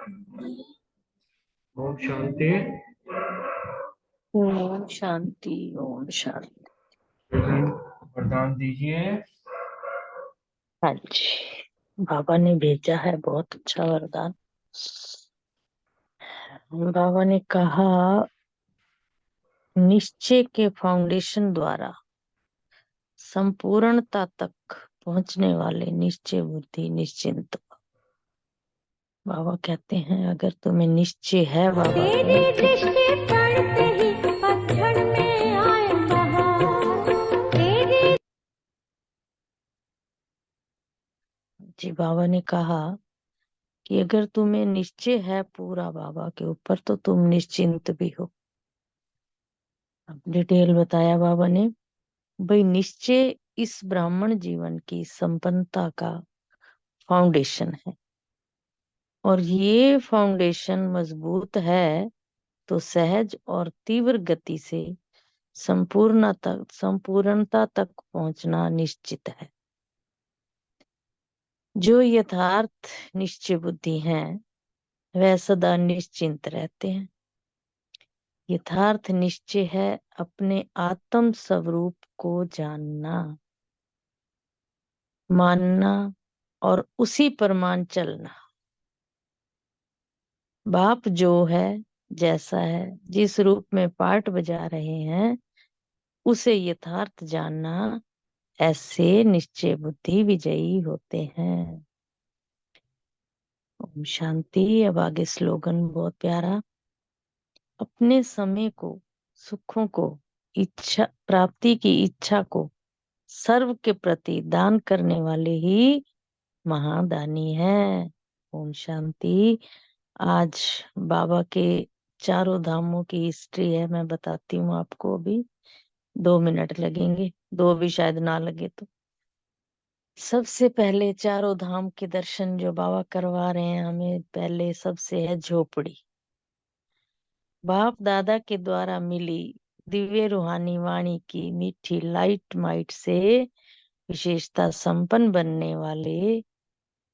ओम शांति। ओम शांति। ओम शांति। वरदान दीजिए। हाँ जी, बाबा ने भेजा है बहुत अच्छा वरदान। बाबा ने कहा, निश्चय के फाउंडेशन द्वारा संपूर्णता तक पहुंचने वाले निश्चय बुद्धि निश्चिंत। बाबा कहते हैं, अगर तुम्हें निश्चय है बाबा तेरी दृष्टि पड़ते ही पतझड़ में आए बहार। तेरी जी, बाबा ने कहा कि अगर तुम्हें निश्चय है पूरा बाबा के ऊपर तो तुम निश्चिंत भी हो। अब डिटेल बताया बाबा ने। भाई, निश्चय इस ब्राह्मण जीवन की संपन्नता का फाउंडेशन है, और ये फाउंडेशन मजबूत है तो सहज और तीव्र गति से संपूर्णता तक पहुंचना निश्चित है। जो यथार्थ निश्चय बुद्धि हैं वह सदा निश्चिंत रहते हैं। यथार्थ निश्चय है अपने आत्म स्वरूप को जानना, मानना और उसी पर मान चलना। बाप जो है, जैसा है, जिस रूप में पार्ट बजा रहे हैं उसे यथार्थ जानना, ऐसे निश्चय बुद्धि विजयी होते हैं। ओम शांति। अब आगे स्लोगन बहुत प्यारा। अपने समय को, सुखों को, इच्छा प्राप्ति की इच्छा को सर्व के प्रति दान करने वाले ही महादानी हैं। ओम शांति। आज बाबा के चारों धामों की हिस्ट्री है, मैं बताती हूँ आपको। अभी 2 मिनट लगेंगे, दो भी शायद ना लगे तो। सबसे पहले चारों धाम के दर्शन जो बाबा करवा रहे हैं हमें, पहले सबसे है झोपड़ी। बाप दादा के द्वारा मिली दिव्य रूहानी वाणी की मीठी लाइट माइट से विशेषता संपन्न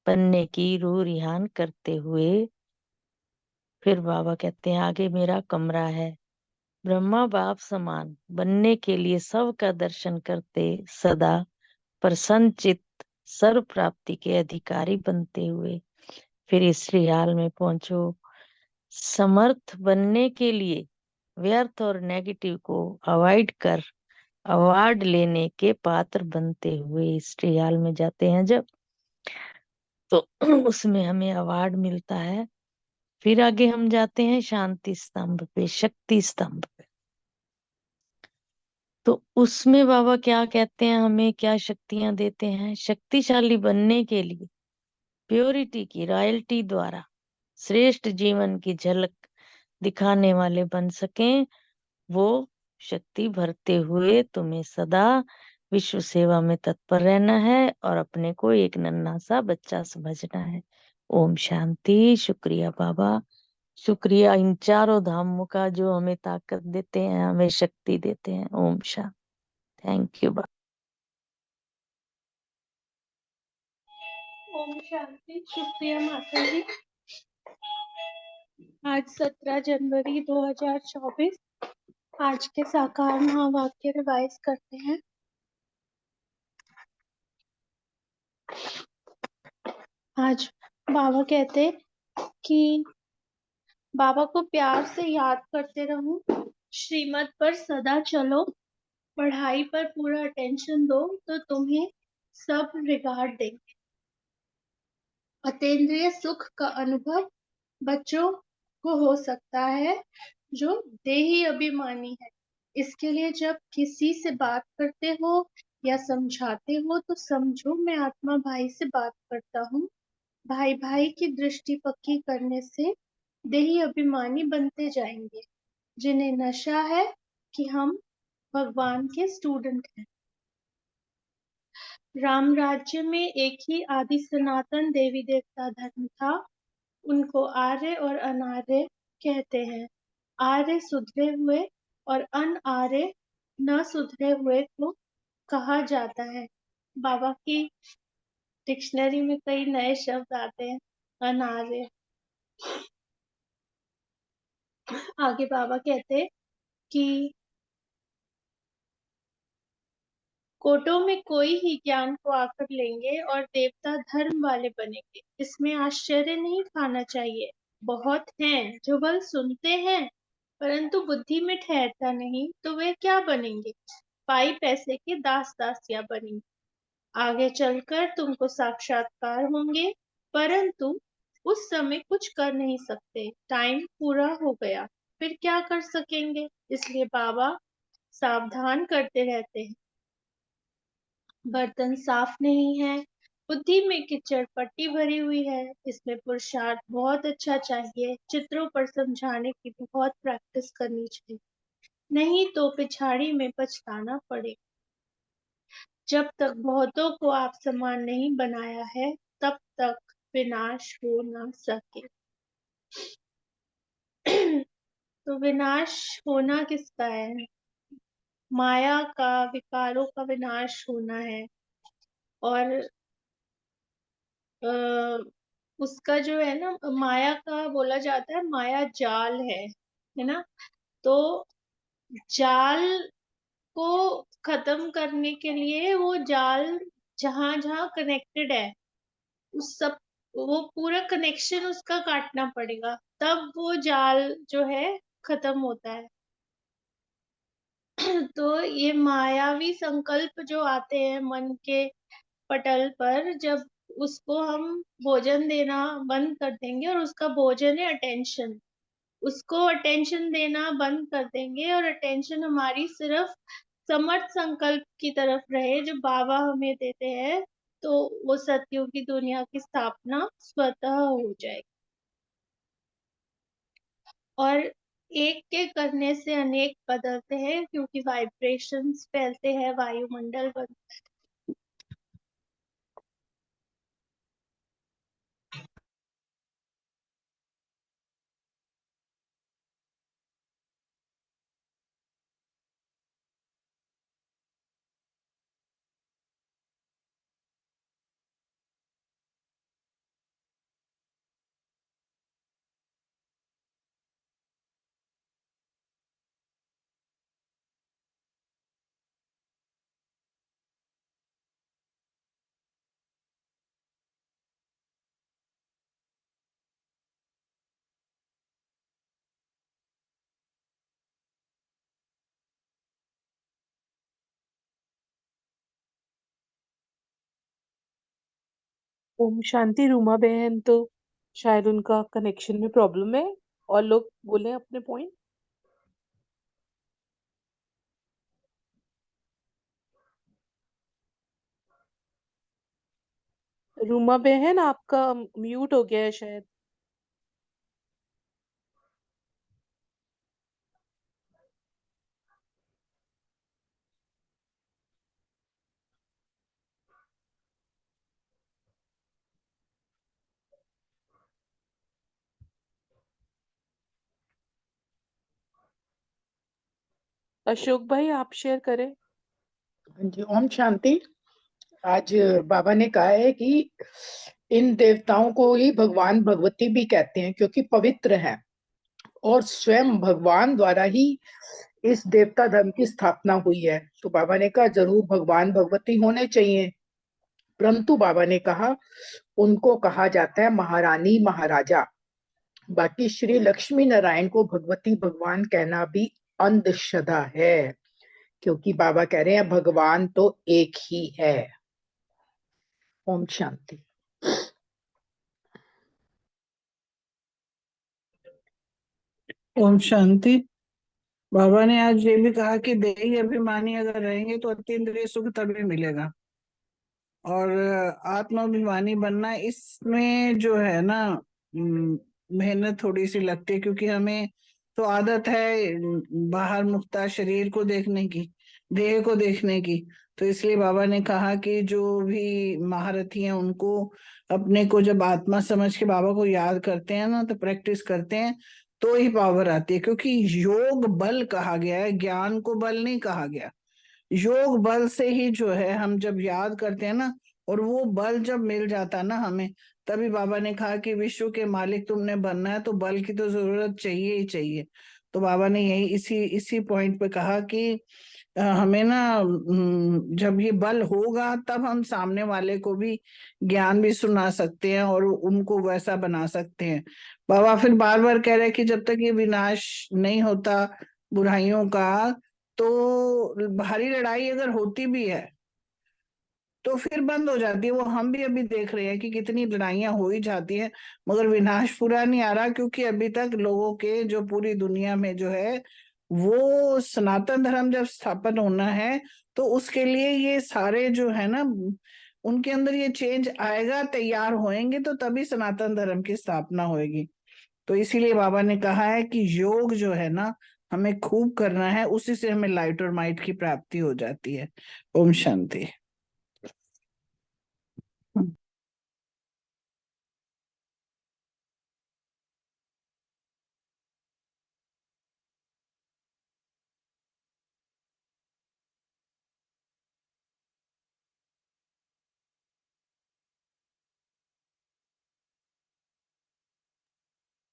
बनने की रूह रिहान करते हुए फिर बाबा कहते हैं, आगे मेरा कमरा है। ब्रह्मा बाप समान बनने के लिए सबका दर्शन करते सदा प्रसन्न चित्त सर्व प्राप्ति के अधिकारी बनते हुए फिर इस हाल में पहुंचो। समर्थ बनने के लिए व्यर्थ और नेगेटिव को अवॉइड कर अवार्ड लेने के पात्र बनते हुए इस हाल में जाते हैं जब, तो उसमें हमें अवार्ड मिलता है। फिर आगे हम जाते हैं शांति स्तंभ पे, शक्ति स्तंभ पे। तो उसमें बाबा क्या कहते हैं, हमें क्या शक्तियां देते हैं। शक्तिशाली बनने के लिए प्योरिटी की रॉयल्टी द्वारा श्रेष्ठ जीवन की झलक दिखाने वाले बन सकें, वो शक्ति भरते हुए तुम्हें सदा विश्व सेवा में तत्पर रहना है और अपने को एक नन्हा सा बच्चा समझना है। ओम शांति। शुक्रिया बाबा, शुक्रिया इन चारों धामों का जो हमें ताकत देते हैं, हमें शक्ति देते हैं। ओम शांति। थैंक यू बाबा। ओम शांति। शुक्रिया माता जी। आज 17 जनवरी 2024। आज के साकार महावाक्य रिवाइज करते हैं। आज बाबा कहते कि बाबा को प्यार से याद करते रहो, श्रीमत पर सदा चलो, पढ़ाई पर पूरा अटेंशन दो तो तुम्हें सब रिगार्ड देंगे। अतीन्द्रिय सुख का अनुभव बच्चों को हो सकता है जो देही अभिमानी है। इसके लिए जब किसी से बात करते हो या समझाते हो तो समझो मैं आत्मा भाई से बात करता हूँ। भाई भाई की दृष्टि पक्की करने से देही अभिमानी बनते जाएंगे, जिन्हें नशा है कि हम भगवान के स्टूडेंट हैं। राम राज्य में एक ही आदि सनातन देवी देवता धर्म था। उनको आर्य और अनार्य कहते हैं। आर्य सुधरे हुए और अनार्य न सुधरे हुए को कहा जाता है। बाबा की डिक्शनरी में कई नए शब्द आते हैं। अनार्य, आगे बाबा कहते कि कोटों में कोई ही ज्ञान को आकर लेंगे और देवता धर्म वाले बनेंगे। इसमें आश्चर्य नहीं खाना चाहिए। बहुत हैं जो बल सुनते हैं परंतु बुद्धि में ठहरता नहीं, तो वे क्या बनेंगे? पाई पैसे के दास दासियां बनेंगे। आगे चलकर तुमको साक्षात्कार होंगे परंतु उस समय कुछ कर नहीं सकते। टाइम पूरा हो गया, फिर क्या कर सकेंगे? इसलिए बाबा सावधान करते रहते हैं। बर्तन साफ नहीं है, बुद्धि में कीचड़ पट्टी भरी हुई है, इसमें पुरुषार्थ बहुत अच्छा चाहिए। चित्रों पर समझाने की बहुत प्रैक्टिस करनी चाहिए, नहीं तो पिछाड़ी में पछताना पड़े। जब तक बहुतों को आप समान नहीं बनाया है तब तक विनाश हो ना सके। तो विनाश होना किसका है? माया का, विकारों का विनाश होना है। और उसका जो है ना, माया का बोला जाता है माया जाल है ना। तो जाल को खत्म करने के लिए वो जाल जहां जहां कनेक्टेड है उस सब, वो पूरा कनेक्शन उसका काटना पड़ेगा, तब वो जाल जो है खत्म होता है। तो ये मायावी संकल्प जो आते हैं मन के पटल पर, जब उसको हम भोजन देना बंद कर देंगे, और उसका भोजन है अटेंशन, उसको अटेंशन देना बंद कर देंगे और अटेंशन हमारी सिर्फ समर्थ संकल्प की तरफ रहे जो बाबा हमें देते हैं, तो वो सत्युग की दुनिया की स्थापना स्वतः हो जाएगी। और एक के करने से अनेक बदलते हैं, क्योंकि वाइब्रेशंस फैलते हैं, वायुमंडल बनता है। ओम शांति। रूमा बहन तो शायद उनका कनेक्शन में प्रॉब्लम है, और लोग बोले अपने पॉइंट। रूमा बहन आपका म्यूट हो गया है शायद। अशोक भाई आप शेयर करें। हाँ जी, ओम शांति। आज बाबा ने कहा है कि इन देवताओं को ही भगवान भगवती भी कहते हैं क्योंकि पवित्र हैं, और स्वयं भगवान द्वारा ही इस देवता धर्म की स्थापना हुई है। तो बाबा ने कहा जरूर भगवान भगवती होने चाहिए, परंतु बाबा ने कहा उनको कहा जाता है महारानी महाराजा। बाकी श्री लक्ष्मी नारायण को भगवती भगवान कहना भी अंधश्रद्धा है, क्योंकि बाबा कह रहे हैं भगवान तो एक ही है। ओम शांति। ओम शांति। बाबा ने आज ये भी कहा कि देही अभिमानी अगर रहेंगे तो अतीन्द्रिय सुख तभी मिलेगा, और आत्माभिमानी बनना, इसमें जो है ना मेहनत थोड़ी सी लगती है, क्योंकि हमें तो आदत है बाहर मुक्ता शरीर को देखने की, देह को देखने की। तो इसलिए बाबा ने कहा कि जो भी महारथी हैं उनको अपने को जब आत्मा समझ के बाबा को याद करते हैं ना, तो प्रैक्टिस करते हैं, तो ही पावर आती है। क्योंकि योग बल कहा गया है, ज्ञान को बल नहीं कहा गया। योग बल से ही जो है हम जब याद करते हैं ना, और वो बल जब मिल जाता है ना हमें, तभी बाबा ने कहा कि विश्व के मालिक तुमने बनना है तो बल की तो जरूरत चाहिए ही चाहिए। तो बाबा ने यही इसी इसी पॉइंट पे कहा कि हमें ना जब ये बल होगा तब हम सामने वाले को भी ज्ञान भी सुना सकते हैं और उनको वैसा बना सकते हैं। बाबा फिर बार बार कह रहे हैं कि जब तक ये विनाश नहीं होता बुराइयों का, तो भारी लड़ाई अगर होती भी है तो फिर बंद हो जाती है। वो हम भी अभी देख रहे हैं कि कितनी लड़ाइयां हो ही जाती हैं, मगर विनाश पूरा नहीं आ रहा, क्योंकि अभी तक लोगों के जो पूरी दुनिया में जो है वो सनातन धर्म जब स्थापन होना है तो उसके लिए ये सारे जो है ना उनके अंदर ये चेंज आएगा, तैयार होएंगे तो तभी सनातन धर्म की स्थापना होएगी। तो इसीलिए बाबा ने कहा है कि योग जो है ना हमें खूब करना है, उसी से हमें लाइट और माइट की प्राप्ति हो जाती है। ओम शांति।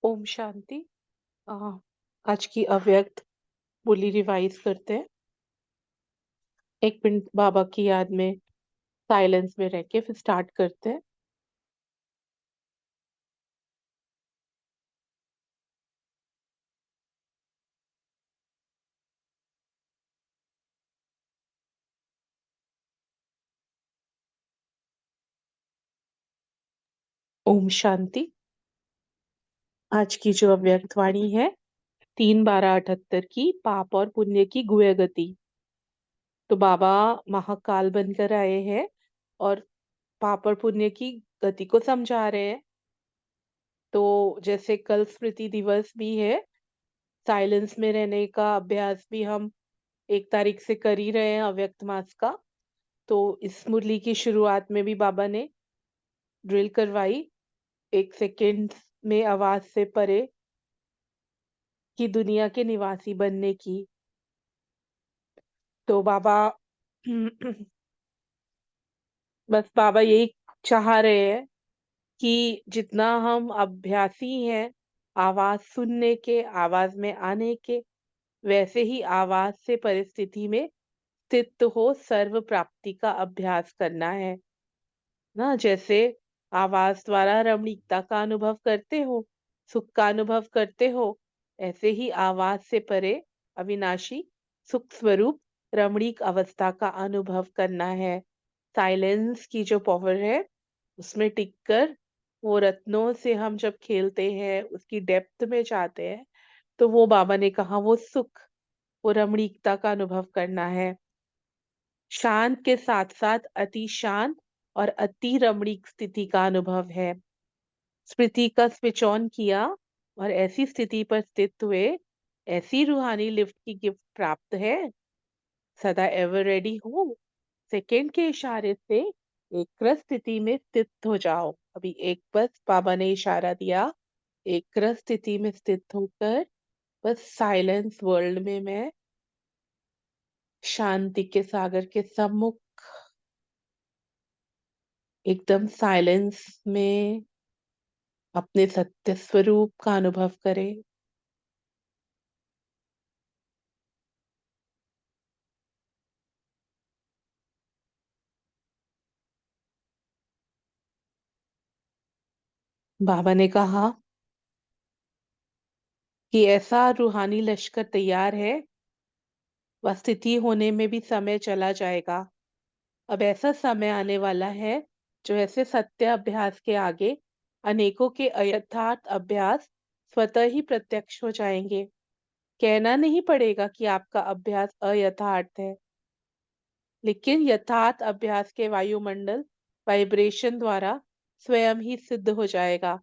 ओम शांति। अ, आज की अव्यक्त बोली रिवाइज करते हैं। एक मिनट बाबा की याद में साइलेंस में रह के फिर स्टार्ट करते हैं। ओम शांति। आज की जो अव्यक्त वाणी है 3/12/78 की पाप और पुण्य की गुह्य गति। तो बाबा महाकाल बनकर आए हैं और पाप और पुण्य की गति को समझा रहे हैं। तो जैसे कल स्मृति दिवस भी है, साइलेंस में रहने का अभ्यास भी हम 1 तारीख से कर ही रहे हैं अव्यक्त मास का। तो इस मुरली की शुरुआत में भी बाबा ने ड्रिल करवाई 1 सेकेंड में आवाज से परे की दुनिया के निवासी बनने की। तो बाबा बस बाबा यही चाह रहे हैं कि जितना हम अभ्यासी हैं आवाज सुनने के, आवाज में आने के, वैसे ही आवाज से परिस्थिति में स्थित हो सर्व प्राप्ति का अभ्यास करना है ना। जैसे आवाज द्वारा रमणीकता का अनुभव करते हो, सुख का अनुभव करते हो, ऐसे ही आवाज से परे अविनाशी सुख स्वरूप रमणीक अवस्था का अनुभव करना है। साइलेंस की जो पावर है उसमें टिककर वो रत्नों से हम जब खेलते हैं, उसकी डेप्थ में जाते हैं, तो वो बाबा ने कहा वो सुख, वो रमणीकता का अनुभव करना है। शांत के साथ साथ अति शांत और अति रमणीक स्थिति का अनुभव है। स्मृति का स्विच ऑन किया और ऐसी स्थिति पर स्थित हुए, ऐसी रूहानी लिफ्ट की गिफ्ट प्राप्त है। सदा एवर रेडी हो, सेकेंड के इशारे से एक स्थिति में स्थित हो जाओ। अभी एक बस बाबा ने इशारा दिया, एक स्थिति में स्थित होकर बस साइलेंस वर्ल्ड में मैं शांति के सागर के सम्मुख एकदम साइलेंस में अपने सत्य स्वरूप का अनुभव करें। बाबा ने कहा कि ऐसा रूहानी लश्कर तैयार है, वह स्थिति होने में भी समय चला जाएगा। अब ऐसा समय आने वाला है जो ऐसे सत्य अभ्यास के आगे अनेकों के अयथार्थ अभ्यास स्वतः ही प्रत्यक्ष हो जाएंगे। कहना नहीं पड़ेगा कि आपका अभ्यास अयथार्थ है, लेकिन यथार्थ अभ्यास के वायुमंडल वाइब्रेशन द्वारा स्वयं ही सिद्ध हो जाएगा।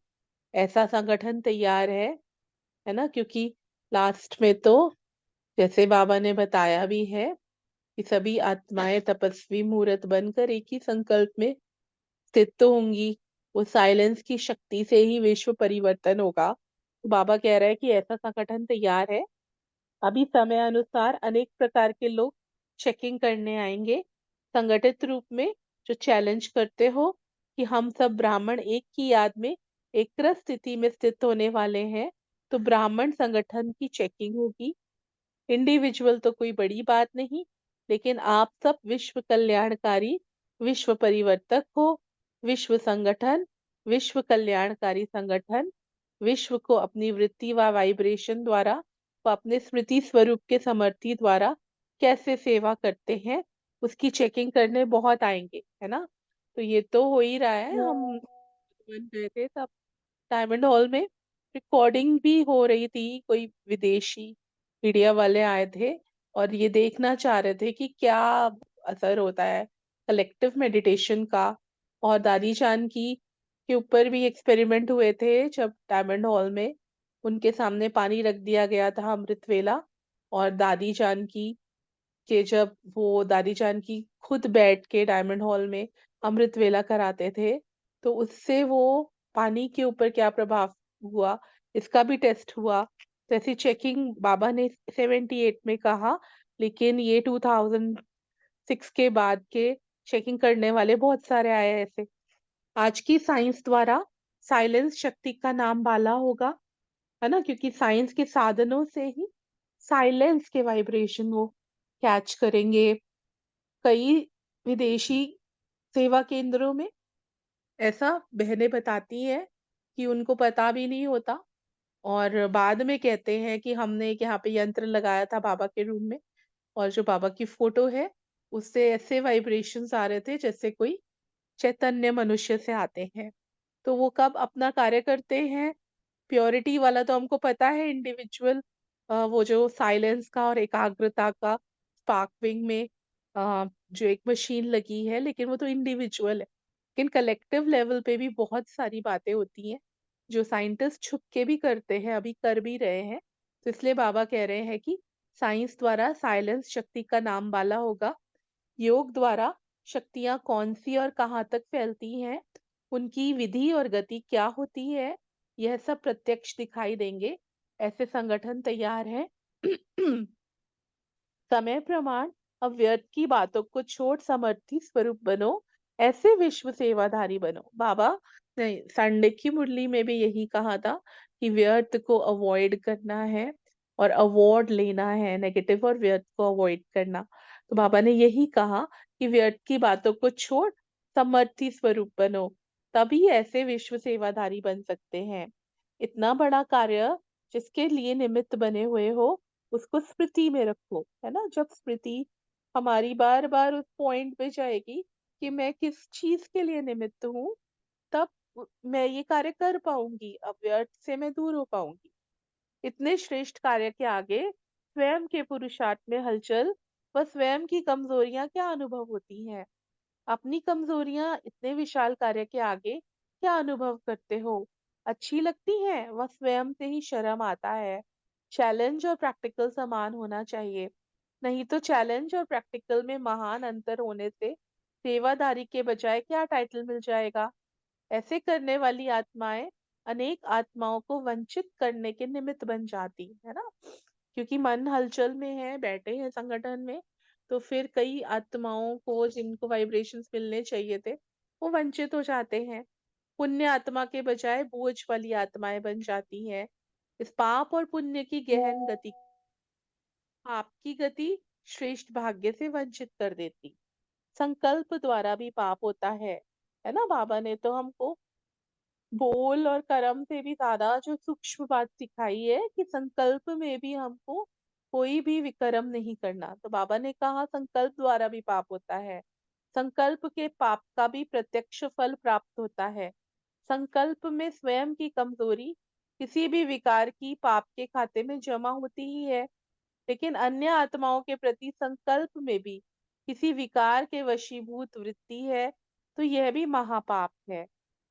ऐसा संगठन तैयार है ना। क्योंकि लास्ट में तो जैसे बाबा ने बताया भी है कि सभी आत्माएं तपस्वी मूर्त बनकर एक ही संकल्प में स्थित तो होंगी। वो साइलेंस की शक्ति से ही विश्व परिवर्तन होगा। तो बाबा कह रहे हैं कि ऐसा संगठन तैयार है। अभी समय अनुसार अनेक प्रकार के लोग चेकिंग करने आएंगे संगठित रूप में, जो चैलेंज करते हो कि हम सब ब्राह्मण एक की याद में एक स्थिति में स्थित होने वाले हैं, तो ब्राह्मण संगठन की चेकिंग होगी। इंडिविजुअल तो कोई बड़ी बात नहीं, लेकिन आप सब विश्व कल्याणकारी, विश्व परिवर्तक हो। विश्व संगठन, विश्व कल्याणकारी संगठन विश्व को अपनी वृत्ति व वाइब्रेशन द्वारा व अपने स्मृति स्वरूप के समर्थी द्वारा कैसे सेवा करते हैं, उसकी चेकिंग करने बहुत आएंगे, है ना। तो ये तो हो ही रहा है। हम गए थे तब डायमंड हॉल में रिकॉर्डिंग भी हो रही थी, कोई विदेशी मीडिया वाले आए थे और ये देखना चाह रहे थे कि क्या असर होता है कलेक्टिव मेडिटेशन का। और दादी जान की के ऊपर भी एक्सपेरिमेंट हुए थे जब डायमंड हॉल में उनके सामने पानी रख दिया गया था अमृत वेला, और दादी जान की कि जब वो दादी जान की खुद बैठ के डायमंड हॉल में अमृत वेला कराते थे, तो उससे वो पानी के ऊपर क्या प्रभाव हुआ, इसका भी टेस्ट हुआ। तो ऐसी चेकिंग बाबा ने 78 में कहा, लेकिन ये 2006 के बाद के चेकिंग करने वाले बहुत सारे आए हैं ऐसे। आज की साइंस द्वारा साइलेंस शक्ति का नाम बाला होगा, है ना, क्योंकि साइंस के साधनों से ही साइलेंस के वाइब्रेशन वो कैच करेंगे। कई विदेशी सेवा केंद्रों में ऐसा बहनें बताती हैं कि उनको पता भी नहीं होता, और बाद में कहते हैं कि हमने एक यहाँ पे यंत्र लगाया था बाबा के रूम में, और जो बाबा की फोटो है उससे ऐसे वाइब्रेशंस आ रहे थे जैसे कोई चैतन्य मनुष्य से आते हैं। तो वो कब अपना कार्य करते हैं, प्योरिटी वाला तो हमको पता है, इंडिविजुअल वो जो साइलेंस का और एकाग्रता का स्पार्कविंग में जो एक मशीन लगी है, लेकिन वो तो इंडिविजुअल है। लेकिन कलेक्टिव लेवल पे भी बहुत सारी बातें होती हैं जो साइंटिस्ट छुप के भी करते हैं, अभी कर भी रहे हैं। तो इसलिए बाबा कह रहे हैं कि साइंस द्वारा साइलेंस शक्ति का नाम वाला होगा। योग द्वारा शक्तियां कौन सी और कहाँ तक फैलती हैं, उनकी विधि और गति क्या होती है, यह सब प्रत्यक्ष दिखाई देंगे। ऐसे संगठन तैयार हैं। समय प्रमाण अव्यर्थ की बातों को छोड़ समर्थी स्वरूप बनो, ऐसे विश्व सेवाधारी बनो। बाबा ने संडे की मुरली में भी यही कहा था कि व्यर्थ को अवॉइड करना है और अवॉर्ड लेना है, नेगेटिव और व्यर्थ को अवॉइड करना। तो बाबा ने यही कहा कि व्यर्थ की बातों को छोड़ समर्थी स्वरूप बनो, तभी ऐसे विश्व सेवाधारी बन सकते हैं। इतना बड़ा कार्य जिसके लिए निमित्त बने हुए हो, उसको स्मृति में रखो, है ना। जब स्मृति हमारी बार बार उस पॉइंट पे जाएगी कि मैं किस चीज के लिए निमित्त हूँ, तब मैं ये कार्य कर पाऊंगी, अव्यर्थ से मैं दूर हो पाऊंगी। इतने श्रेष्ठ कार्य के आगे स्वयं के पुरुषार्थ में हलचल व स्वयं की कमजोरियां क्या अनुभव होती हैं। अपनी कमजोरियां इतने विशाल कार्य के आगे क्या अनुभव करते हो, अच्छी लगती हैं वह स्वयं से ही शर्म आता है। चैलेंज और प्रैक्टिकल समान होना चाहिए, नहीं तो चैलेंज और प्रैक्टिकल में महान अंतर होने से सेवादारी के बजाय क्या टाइटल मिल जाएगा। ऐसे करने वाली आत्माएं अनेक आत्माओं को वंचित करने के निमित्त बन जाती है ना, क्योंकि मन हलचल में है, बैठे हैं संगठन में, तो फिर कई आत्माओं को जिनको वाइब्रेशंस मिलने चाहिए थे वो वंचित हो जाते हैं। पुण्य आत्मा के बजाय बोझ वाली आत्माएं बन जाती हैं। इस पाप और पुण्य की गहन गति आपकी गति श्रेष्ठ भाग्य से वंचित कर देती। संकल्प द्वारा भी पाप होता है ना। बाबा ने तो हमको बोल और कर्म से भी ज्यादा जो सूक्ष्म बात सिखाई है कि संकल्प में भी हमको कोई भी विकर्म नहीं करना। तो बाबा ने कहा संकल्प द्वारा भी पाप होता है, संकल्प के पाप का भी प्रत्यक्ष फल प्राप्त होता है। संकल्प में स्वयं की कमजोरी किसी भी विकार की पाप के खाते में जमा होती ही है, लेकिन अन्य आत्माओं के प्रति संकल्प में भी किसी विकार के वशीभूत वृत्ति है, तो यह भी महापाप है।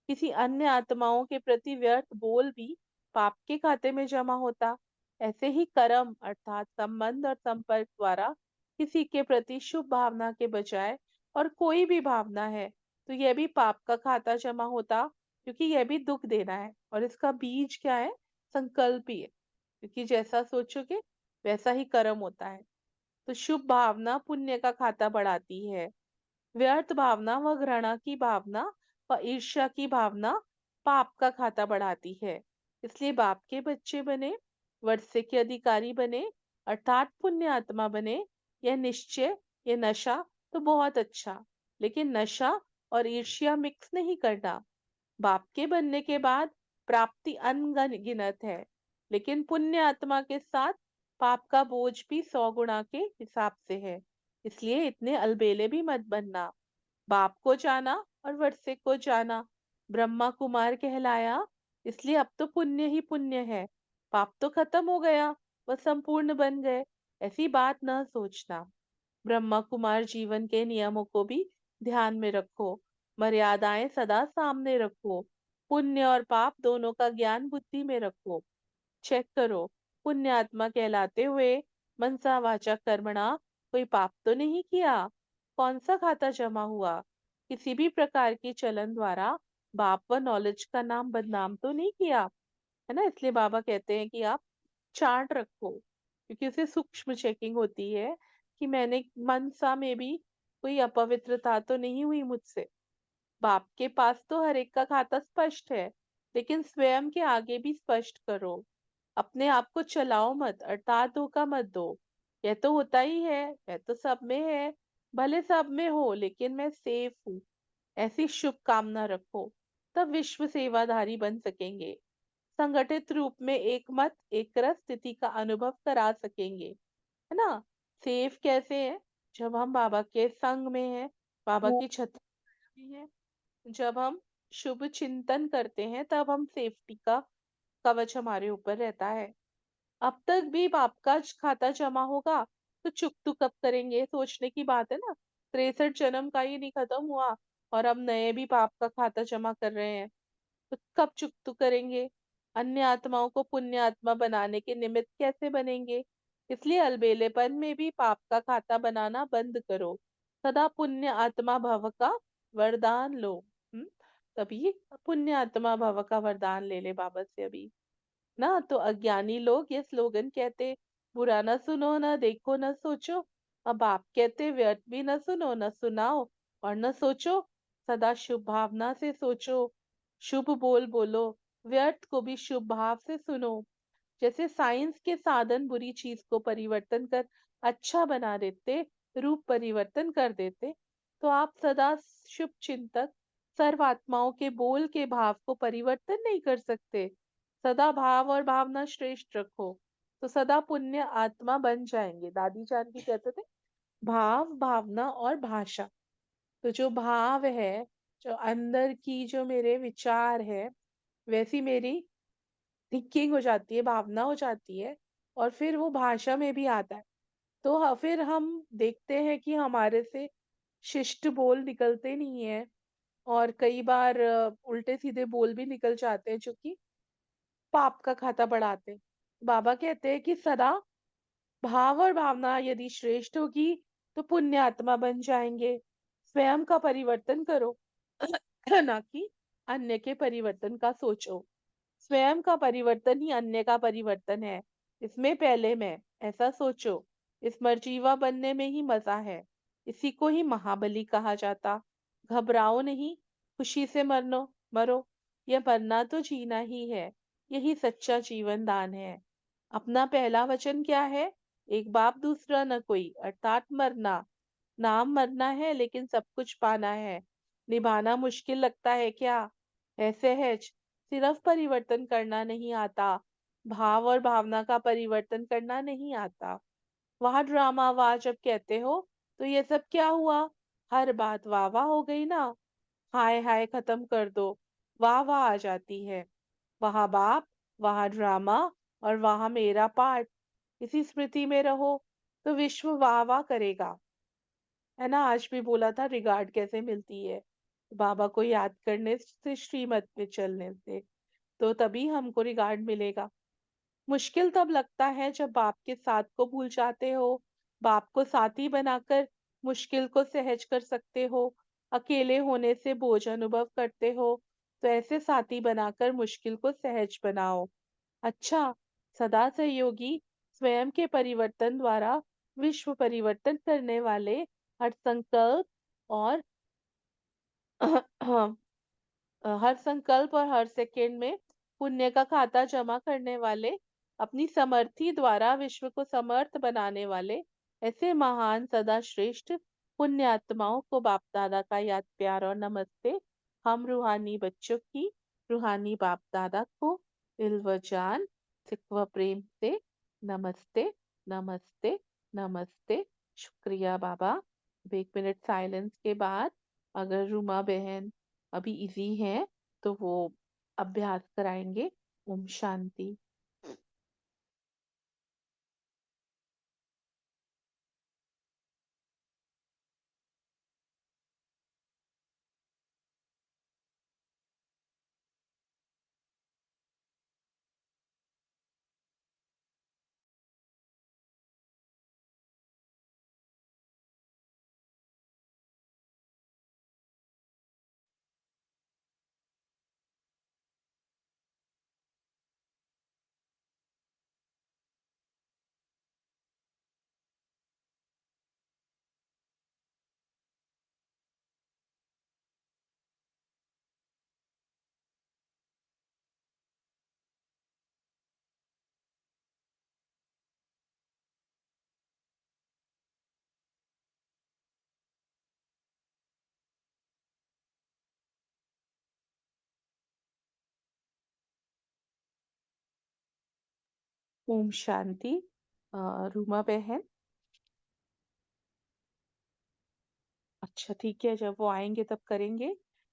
किसी अन्य आत्माओं के प्रति व्यर्थ बोल भी पाप के खाते में जमा होता। ऐसे ही कर्म अर्थात संबंध और संपर्क द्वारा किसी के प्रति शुभ भावना के बजाय और कोई भी भावना है, तो यह भी पाप का खाता जमा होता, क्योंकि यह भी दुख देना है और इसका बीज क्या है, संकल्प ही है, क्योंकि जैसा सोचोगे वैसा ही कर्म होता है। तो शुभ भावना पुण्य का खाता बढ़ाती है, व्यर्थ भावना व घृणा की भावना ईर्ष्या की भावना पाप का खाता बढ़ाती है। इसलिए बाप के बच्चे बने, वर्षे के अधिकारी बने, अर्थात पुण्य आत्मा बने। यह निश्चय, यह नशा तो बहुत अच्छा, लेकिन नशा और ईर्ष्या मिक्स नहीं करना। बाप के बनने के बाद प्राप्ति अनगिनत है, लेकिन पुण्य आत्मा के साथ पाप का बोझ भी 100 गुना के हिसाब से है। इसलिए इतने अलबेले भी मत बनना। बाप को जाना और वर्षे को जाना, ब्रह्मा कुमार कहलाया, इसलिए अब तो पुण्य ही पुण्य है। पाप तो खत्म हो गया, वह संपूर्ण बन गए, ऐसी बात न सोचना। ब्रह्मा कुमार जीवन के नियमों को भी ध्यान में रखो, मर्यादाएं सदा सामने रखो, पुण्य और पाप दोनों का ज्ञान बुद्धि में रखो। चेक करो, पुण्य आत्मा कहलाते हुए मनसा वाचा कर्मणा कोई पाप तो नहीं किया। कौन सा खाता जमा हुआ? किसी भी प्रकार की चलन द्वारा बाप व नॉलेज का नाम बदनाम तो नहीं किया, है ना। इसलिए बाबा कहते हैं कि आप चार्ट रखो, क्योंकि उसे सूक्ष्म चेकिंग होती है कि मैंने मनसा में भी कोई अपवित्रता तो नहीं हुई मुझसे। बाप के पास तो हर एक का खाता स्पष्ट है, लेकिन स्वयं के आगे भी स्पष्ट करो। अपने आप को चलाओ मत, अर्थात धोखा मत दो। यह तो होता ही है, यह तो सब में है, भले सब में हो लेकिन मैं सेफ हूँ, ऐसी शुभ कामना रखो। तब विश्व सेवाधारी बन सकेंगे, संगठित रूप में एक मत एक रस स्थिति का अनुभव करा सकेंगे, है ना। सेफ कैसे है? जब हम बाबा के संग में हैं, बाबा की छत्र में हैं, जब हम शुभ चिंतन करते हैं, तब हम सेफ्टी का कवच हमारे ऊपर रहता है। अब तक भी बाप का खाता जमा होगा तो चुकतू कब करेंगे? सोचने की बात है ना। 63 जन्म का ही नहीं खत्म हुआ और अब नए भी पाप का खाता जमा कर रहे हैं, तो कब चुकतू करेंगे? अन्य आत्माओं को पुण्य आत्मा बनाने के निमित्त कैसे बनेंगे? इसलिए अलबेलेपन में भी पाप का खाता बनाना बंद करो, सदा पुण्य आत्मा भव का वरदान लो। हम्म तभी पुण्य आत्मा भव का वरदान ले ले बाबा से अभी ना। तो अज्ञानी लोग ये स्लोगन कहते, बुरा न सुनो, न देखो, न सोचो। अब आप कहते, व्यर्थ भी न सुनो, न सुनाओ और न सोचो, सदा शुभ भावना से सोचो, शुभ बोल बोलो, व्यर्थ को भी शुभ भाव से सुनो। जैसे साइंस के साधन बुरी चीज को परिवर्तन कर अच्छा बना देते, रूप परिवर्तन कर देते, तो आप सदा शुभ चिंतक सर्वात्माओं के बोल के भाव को परिवर्तन नहीं कर सकते। सदा भाव और भावना श्रेष्ठ रखो, तो सदा पुण्य आत्मा बन जाएंगे। दादी जान भी कहते थे, भाव भावना और भाषा। तो जो भाव है, जो अंदर की जो मेरे विचार है, वैसी मेरी थिंकिंग हो जाती है, भावना हो जाती है, और फिर वो भाषा में भी आता है। तो फिर हम देखते हैं कि हमारे से शिष्ट बोल निकलते नहीं है, और कई बार उल्टे सीधे बोल भी निकल जाते हैं, जो कि पाप का खाता बढ़ाते हैं। बाबा कहते हैं कि सदा भाव और भावना यदि श्रेष्ठ होगी तो पुण्य आत्मा बन जाएंगे। स्वयं का परिवर्तन करो ना कि अन्य के परिवर्तन का सोचो। स्वयं का परिवर्तन ही अन्य का परिवर्तन है, इसमें पहले मैं, ऐसा सोचो। इस मर्जीवा बनने में ही मजा है, इसी को ही महाबली कहा जाता। घबराओ नहीं, खुशी से मरो, यह मरना तो जीना ही है, यही सच्चा जीवन दान है। अपना पहला वचन क्या है? एक बाप दूसरा न कोई, अर्थात मरना। नाम मरना है लेकिन सब कुछ पाना है। निभाना मुश्किल लगता है क्या? है सहज। सिर्फ परिवर्तन करना नहीं आता, भाव और भावना का परिवर्तन करना नहीं आता। वाह ड्रामा वाह जब कहते हो तो ये सब क्या हुआ? हर बात वाह वाह हो गई ना। हाय हाय खत्म कर दो, वाह वाह आ जाती है। वहां बाप, वहां ड्रामा और वहां मेरा पार्ट। इसी स्मृति में रहो तो विश्व वाह वाह करेगा, है ना। आज भी बोला था रिगार्ड कैसे मिलती है, बाबा को याद करने से, श्रीमत पे चलने से, तो तभी हमको रिगार्ड मिलेगा। मुश्किल तब लगता है जब बाप के साथ को भूल जाते हो। बाप को साथी बनाकर मुश्किल को सहज कर सकते हो। अकेले होने से बोझ अनुभव करते हो, तो ऐसे साथी बनाकर मुश्किल को सहज बनाओ। अच्छा, सदा सहयोगी, स्वयं के परिवर्तन द्वारा विश्व परिवर्तन करने वाले हर संकल्प और हर संकल्प और हर सेकंड में पुण्य का खाता जमा करने वाले, अपनी समर्थी द्वारा विश्व को समर्थ बनाने वाले ऐसे महान सदा श्रेष्ठ पुण्य आत्माओं को बाप दादा का याद प्यार और नमस्ते। हम रूहानी बच्चों की रूहानी बाप दादा को दिल व जान सिक व प्रेम से नमस्ते, नमस्ते, नमस्ते। शुक्रिया बाबा। अब 1 मिनट साइलेंस के बाद अगर रूमा बहन अभी इजी है तो वो अभ्यास कराएंगे। ओम शांति। ओम शांति। रूमा बहन, अच्छा ठीक है, जब वो आएंगे तब करेंगे।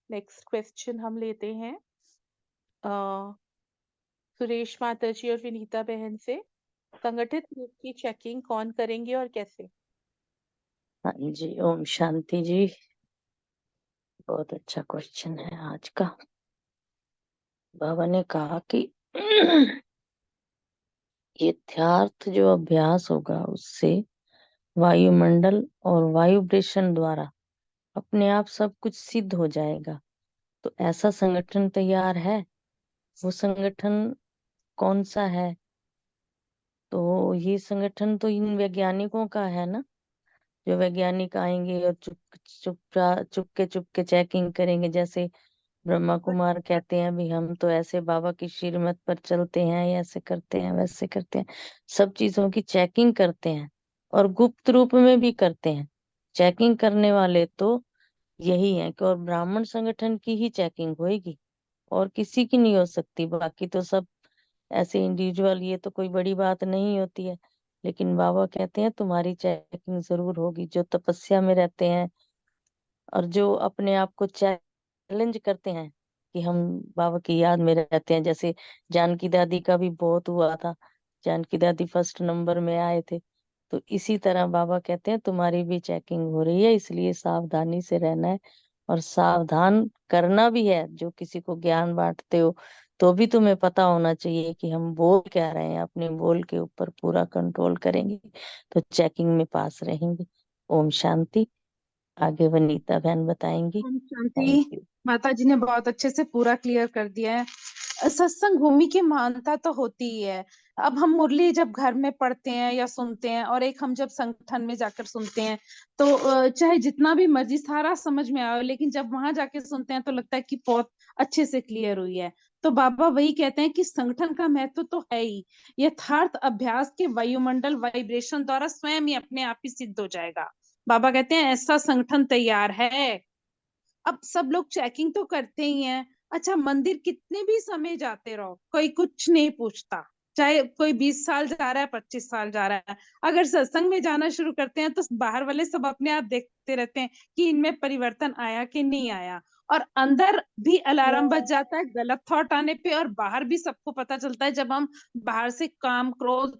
नेक्स्ट क्वेश्चन हम लेते हैं सुरेश माता जी और विनीता बहन से। संगठित रूप की चेकिंग कौन करेंगे और कैसे? हाँ जी, ओम शांति जी। बहुत अच्छा क्वेश्चन है आज का। बाबा ने कहा कि यथार्थ जो अभ्यास होगा उससे वायुमंडल और वायुब्रेशन द्वारा अपने आप सब कुछ सिद्ध हो जाएगा। तो ऐसा संगठन तैयार है। वो संगठन कौन सा है? तो ये संगठन तो इन वैज्ञानिकों का है ना। जो वैज्ञानिक आएंगे और चुपके चेकिंग करेंगे, जैसे ब्रह्मा कुमार कहते हैं भी हम तो ऐसे बाबा की श्रीमत पर चलते हैं, ऐसे करते हैं, वैसे करते हैं। सब चीजों की चेकिंग करते हैं और गुप्त रूप में भी करते हैं। चेकिंग करने वाले तो यही है कि और ब्राह्मण संगठन की ही चेकिंग होगी और किसी की नहीं हो सकती। बाकी तो सब ऐसे इंडिविजुअल, ये तो कोई बड़ी बात नहीं होती है। लेकिन बाबा कहते हैं तुम्हारी चेकिंग जरूर होगी। जो तपस्या में रहते हैं और जो अपने आप को चैलेंज करते हैं कि हम बाबा की याद में रहते हैं। जैसे जानकी दादी का भी बहुत हुआ था। जानकी दादी फर्स्ट नंबर में आए थे। तो इसी तरह बाबा कहते हैं तुम्हारी भी चेकिंग हो रही है, इसलिए सावधानी से रहना है और सावधान करना भी है। जो किसी को ज्ञान बांटते हो तो भी तुम्हें पता होना चाहिए कि हम बोल क्या रहे हैं। अपने बोल के ऊपर पूरा कंट्रोल करेंगे तो चेकिंग में पास रहेंगे। ओम शांति। आगे वनीता बहन बताएंगी। ओम थैंक शांति। यू। माता जी ने बहुत अच्छे से पूरा क्लियर कर दिया है। सत्संग भूमि की महानता तो होती ही है। अब हम मुरली जब घर में पढ़ते हैं या सुनते हैं, और एक हम जब संगठन में जाकर सुनते हैं, तो चाहे जितना भी मर्जी सारा समझ में आए, लेकिन जब वहां जाके सुनते हैं तो लगता है कि बहुत अच्छे से क्लियर हुई है। तो बाबा वही कहते हैं कि संगठन का महत्व तो है ही। यथार्थ अभ्यास के वायुमंडल वाइब्रेशन द्वारा स्वयं ही अपने आप ही सिद्ध हो जाएगा। बाबा कहते हैं ऐसा संगठन तैयार है। अब सब लोग चेकिंग तो करते ही हैं। अच्छा, मंदिर कितने भी समय जाते रहो, कोई कुछ नहीं पूछता। चाहे कोई 20 साल जा रहा है, 25 साल जा रहा है, अगर सत्संग में जाना शुरू करते हैं तो बाहर वाले सब अपने आप देखते रहते हैं कि इनमें परिवर्तन आया कि नहीं आया। और अंदर भी अलार्म बज जाता है गलत थॉट आने पे, और बाहर भी सबको पता चलता है जब हम बाहर से काम क्रोध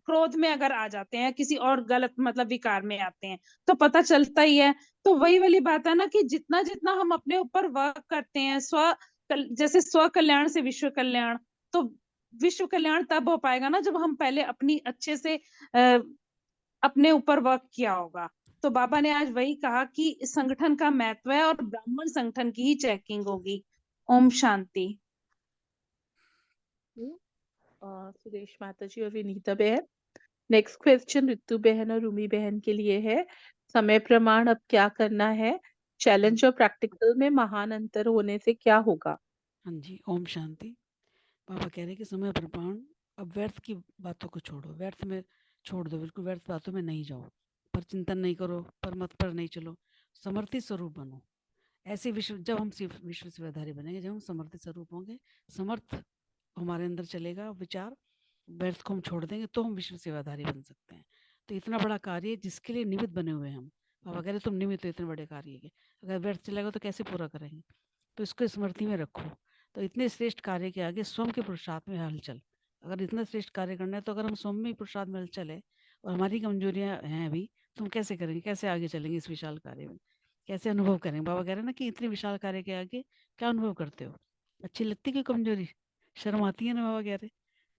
क्रोध में अगर आ जाते हैं, किसी और गलत मतलब विकार में आते हैं, तो पता चलता ही है। तो वही वाली बात है ना कि जितना जितना हम अपने ऊपर वर्क करते हैं, जैसे स्व कल्याण से विश्व कल्याण, तो विश्व कल्याण तब हो पाएगा ना जब हम पहले अपनी अच्छे से अपने ऊपर वर्क किया होगा। तो बाबा ने आज वही कहा कि संगठन का महत्व है और ब्राह्मण संगठन की ही चेकिंग होगी। ओम शांति। सुरेश माता जी और विनीता बहन। नेक्स्ट क्वेश्चन रितु बहन और रूमी बहन के लिए है। समय प्रमाण अब क्या करना है? चैलेंज और प्रैक्टिकल में महान अंतर होने से क्या होगा? हाँ जी, ओम शांति। पापा कह रहे हैं कि समय प्रमाण, अब व्यर्थ की बातों को छोड़ो, व्यर्थ में छोड़ दो, बिल्कुल व्यर्थ बातों में नहीं जाओ, पर चिंतन नहीं करो, पर मत पर नहीं चलो, समर्थित स्वरूप बनो। ऐसे विश्व, जब हम विश्व सेवाधारी बनेंगे, जब हम समर्थित स्वरूप होंगे, समर्थ हमारे अंदर चलेगा विचार, व्यर्थ को हम छोड़ देंगे तो हम विश्व सेवाधारी बन सकते हैं। तो इतना बड़ा कार्य जिसके लिए निमित्त बने हुए हैं हम, पापा कह रहे तुम निमित्त हो इतने बड़े कार्य के, अगर व्यर्थ चलेगा तो कैसे पूरा करेंगे? तो इसको स्मृति में रखो। तो इतने श्रेष्ठ कार्य के आगे स्वयं के पुरुषार्थ में हलचल। अगर इतना श्रेष्ठ कार्य करना है तो अगर हम स्वयं में ही पुरुषार्थ में हलचल है और हमारी कमजोरियां हैं अभी, तो हम कैसे करेंगे, कैसे आगे चलेंगे इस विशाल कार्य में, कैसे अनुभव करेंगे? बाबा कह रहे हैं ना कि इतने विशाल कार्य के आगे क्या अनुभव करते हो? अच्छी लगती कि कमजोरी, शर्म आती है ना? बाबा कह रहे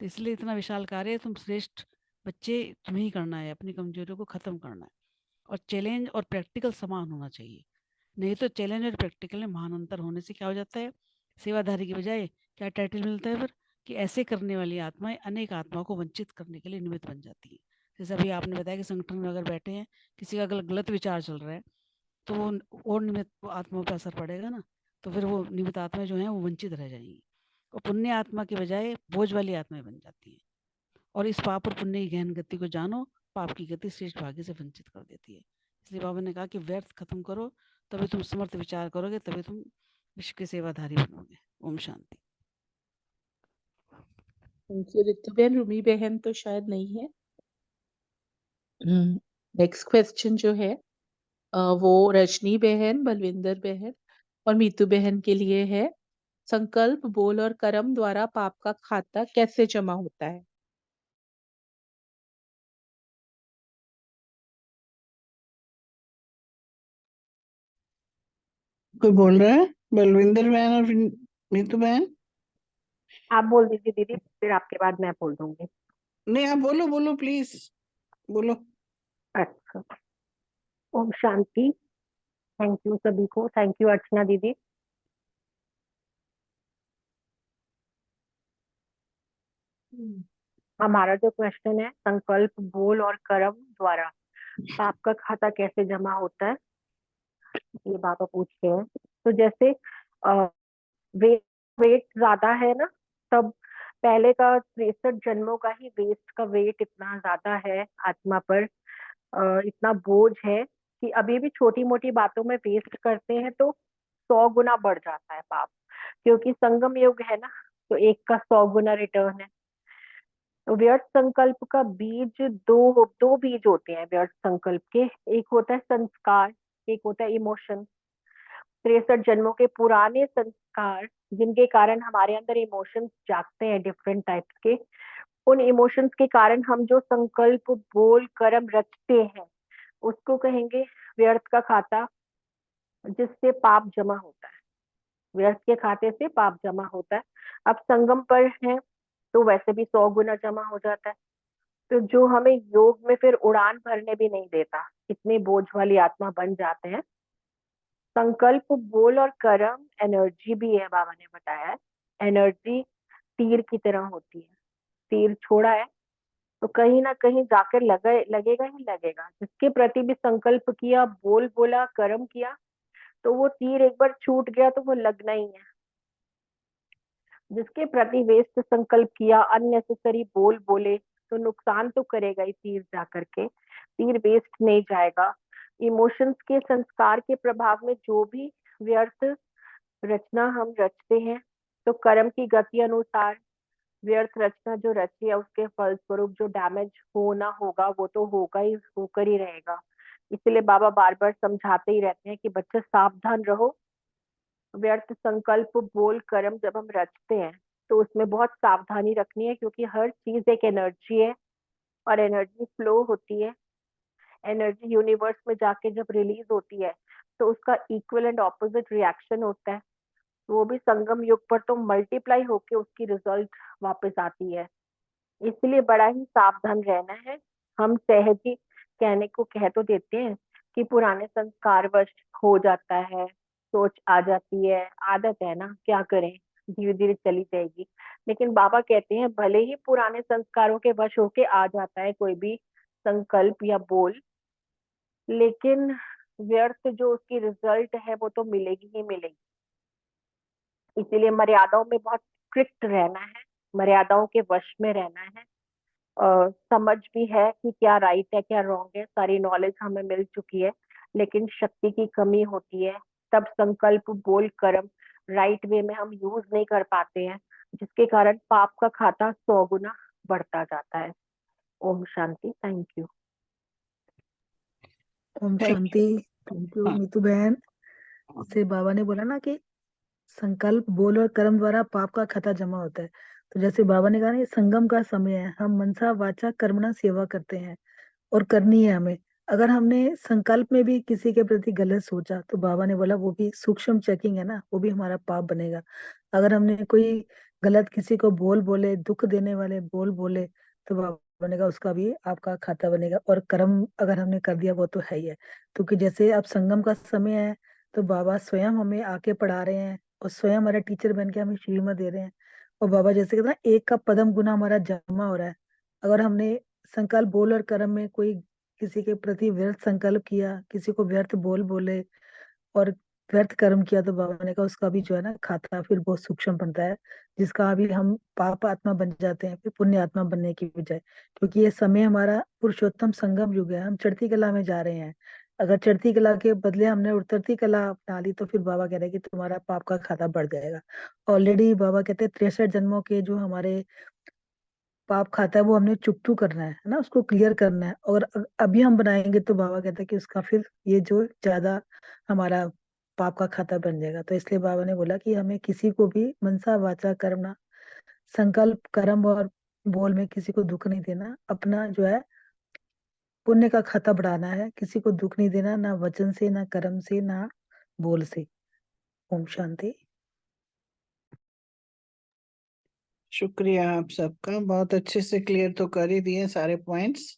तो इसलिए इतना विशाल कार्य है, तुम श्रेष्ठ बच्चे, तुम्हें ही करना है, अपनी कमजोरियों को खत्म करना है। और चैलेंज और प्रैक्टिकल समान होना चाहिए, नहीं तो चैलेंज और प्रैक्टिकल में महान अंतर होने से क्या हो जाता है? सेवाधारी की बजाय क्या टाइटल मिलता है फिर? कि ऐसे करने वाली आत्माएं अनेक आत्माओं को वंचित करने के लिए निमित्त बन जाती है। जैसे अभी आपने बताया कि संगठन में अगर बैठे हैं, किसी का गलत विचार चल रहा है, तो वो और निमित्त आत्माओं पर असर पड़ेगा ना, तो फिर वो निमित्त आत्माएं जो हैं वो वंचित रह जाएंगी और पुण्य आत्मा की बजाय बोझ वाली आत्माएं बन जाती हैं। और इस पाप और पुण्य की गहन गति को जानो, पाप की गति श्रेष्ठ भाग्य से वंचित कर देती है। इसलिए बाबा ने कहा कि व्यर्थ खत्म करो, तभी तुम समर्थ विचार करोगे, तभी तुम विश्व के सेवाधारी बनोगे। ओम शांति। रितु बहन, रूमी बहन तो शायद नहीं है। नेक्स्ट क्वेश्चन जो है वो रजनी बहन, बलविंदर बहन और मीतू बहन के लिए है। संकल्प, बोल और कर्म द्वारा पाप का खाता कैसे जमा होता है? कोई बोल रहा है? बलविंदर बहन और नीतू बहन? आप बोल दीजिए दीदी, फिर आपके बाद मैं बोल दूंगी। नहीं, आप बोलो, बोलो प्लीज, बोलो। अच्छा, ओम शांति। थैंक यू सभी को, थैंक यू अर्चना दीदी। हमारा जो क्वेश्चन है, संकल्प, बोल और कर्म द्वारा पाप का खाता कैसे जमा होता है, ये बाबा पूछते हैं। तो जैसे वेट वेट ज्यादा है ना, तब पहले का 63 जन्मों का ही वेस्ट का वेट इतना ज्यादा है आत्मा पर, इतना बोझ है कि अभी भी छोटी मोटी बातों में वेस्ट करते हैं तो 100 गुना बढ़ जाता है पाप, क्योंकि संगम युग है ना, तो एक का 100 गुना रिटर्न है। तो व्यर्थ संकल्प का बीज दो बीज होते हैं व्यर्थ संकल्प के। एक होता है संस्कार, एक होता है इमोशन। 63 जन्मों के पुराने संस्कार जिनके कारण हमारे अंदर इमोशंस जागते हैं डिफरेंट टाइप्स के, उन इमोशंस के कारण हम जो संकल्प, बोल, कर्म रचते हैं उसको कहेंगे व्यर्थ का खाता, जिससे पाप जमा होता है। व्यर्थ के खाते से पाप जमा होता है। अब संगम पर है तो वैसे भी 100 गुना जमा हो जाता है। तो जो हमें योग में फिर उड़ान भरने भी नहीं देता, इतने बोझ वाली आत्मा बन जाते हैं। संकल्प, बोल और कर्म एनर्जी भी है, बाबा ने बताया है। एनर्जी तीर की तरह होती है, तीर छोड़ा है तो कहीं ना कहीं जाकर लगेगा ही लगेगा। जिसके प्रति भी संकल्प किया, बोल बोला, कर्म किया, तो वो तीर एक बार छूट गया तो वो लगना ही है। जिसके प्रति वेस्ट संकल्प किया, अननेसेसरी बोल बोले, तो नुकसान तो करेगा ही तीर जाकर के, तीर वेस्ट नहीं जाएगा। इमोशंस के संस्कार के प्रभाव में जो भी व्यर्थ रचना हम रचते हैं, तो कर्म की गति अनुसार व्यर्थ रचना जो रची है उसके फलस्वरूप जो डैमेज होना होगा वो तो होगा ही, होकर ही रहेगा। इसलिए बाबा बार बार समझाते ही रहते हैं कि बच्चे सावधान रहो। व्यर्थ संकल्प, बोल, कर्म जब हम रचते हैं तो उसमें बहुत सावधानी रखनी है, क्योंकि हर चीज एक एनर्जी है और एनर्जी फ्लो होती है। एनर्जी यूनिवर्स में जाके जब रिलीज होती है तो उसका इक्वल एंड ऑपोजिट रिएक्शन होता है। वो भी संगम युग पर तो मल्टीप्लाई होके उसकी रिजल्ट वापस आती है। इसलिए बड़ा ही सावधान रहना है। हम सहज ही कहने को कह तो देते हैं कि पुराने संस्कार वश हो जाता है, सोच आ जाती है, आदत है ना, क्या करें, धीरे धीरे चली जाएगी। लेकिन बाबा कहते हैं भले ही पुराने संस्कारों के वश होके आ जाता है कोई भी संकल्प या बोल, लेकिन व्यर्थ जो उसकी रिजल्ट है वो तो मिलेगी ही मिलेगी। इसीलिए मर्यादाओं में बहुत स्ट्रिक्ट रहना है, मर्यादाओं के वश में रहना है। समझ भी है कि क्या राइट है क्या रॉन्ग है, सारी नॉलेज हमें मिल चुकी है, लेकिन शक्ति की कमी होती है। तब संकल्प बोल कर्म राइट वे में हम यूज नहीं कर पाते हैं, जिसके कारण पाप का खाता 100 गुना बढ़ता जाता है। ओम शांति। Thank you. ओम थैंक शांति। थैंक यू हाँ नीतू बहन। से बाबा ने बोला ना कि संकल्प बोल और कर्म द्वारा पाप का खाता जमा होता है। तो जैसे बाबा ने कहा ना, ये संगम का समय है, हम मनसा वाचा कर्मणा सेवा करते हैं और करनी है हमें। अगर हमने संकल्प में भी किसी के प्रति गलत सोचा तो बाबा ने बोला वो भी सूक्ष्म चेकिंग है ना, वो भी हमारा पाप बनेगा। अगर हमने कोई गलत किसी को बोल बोले, दुख देने वाले बोल बोले, तो बाबा ने कहा उसका भी आपका खाता बनेगा। और कर्म अगर हमने कर दिया वो तो है ही है। क्योंकि जैसे अब संगम का समय है, तो बाबा स्वयं हमें आके पढ़ा रहे हैं और स्वयं हमारे टीचर बन के हमें श्रीमत दे रहे हैं। और बाबा जैसे कहते हैं ना, एक का पदम गुना हमारा जमा हो रहा है। अगर हमने संकल्प बोल और कर्म में कोई किसी के प्रति व्यर्थ संकल्प किया, किसी को व्यर्थ बोल बोले और व्यर्थ कर्म किया, तो बाबा ने कहा उसका भी जो है ना खाता फिर बहुत सूक्ष्म बनता है, जिसका अभी हम पाप आत्मा बन जाते हैं फिर पुण्य आत्मा बनने की बजाय। क्योंकि ये समय हमारा पुरुषोत्तम संगम युग है, हम चढ़ती कला में जा रहे हैं। अगर चढ़ती कला के बदले हमने उतरती कला अपना ली, तो फिर बाबा कह रहे हैं कि तुम्हारा पाप का खाता बढ़ जाएगा। ऑलरेडी बाबा कहते हैं 63 जन्मों के जो हमारे पाप खाता है वो हमने चुकतू करना है ना, उसको क्लियर करना है। और अभी हम बनाएंगे तो बाबा कहता है कि उसका फिर ये जो ज्यादा हमारा पाप का खाता बन जाएगा। तो इसलिए बाबा ने बोला कि हमें किसी को भी मनसा वाचा कर्मणा, संकल्प कर्म और बोल में किसी को दुख नहीं देना, अपना जो है पुण्य का खाता बढ़ाना है। किसी को दुख नहीं देना, ना वचन से, ना कर्म से, ना बोल से। ओम शांति। शुक्रिया आप सबका, बहुत अच्छे से क्लियर तो कर ही दिए सारे पॉइंट्स।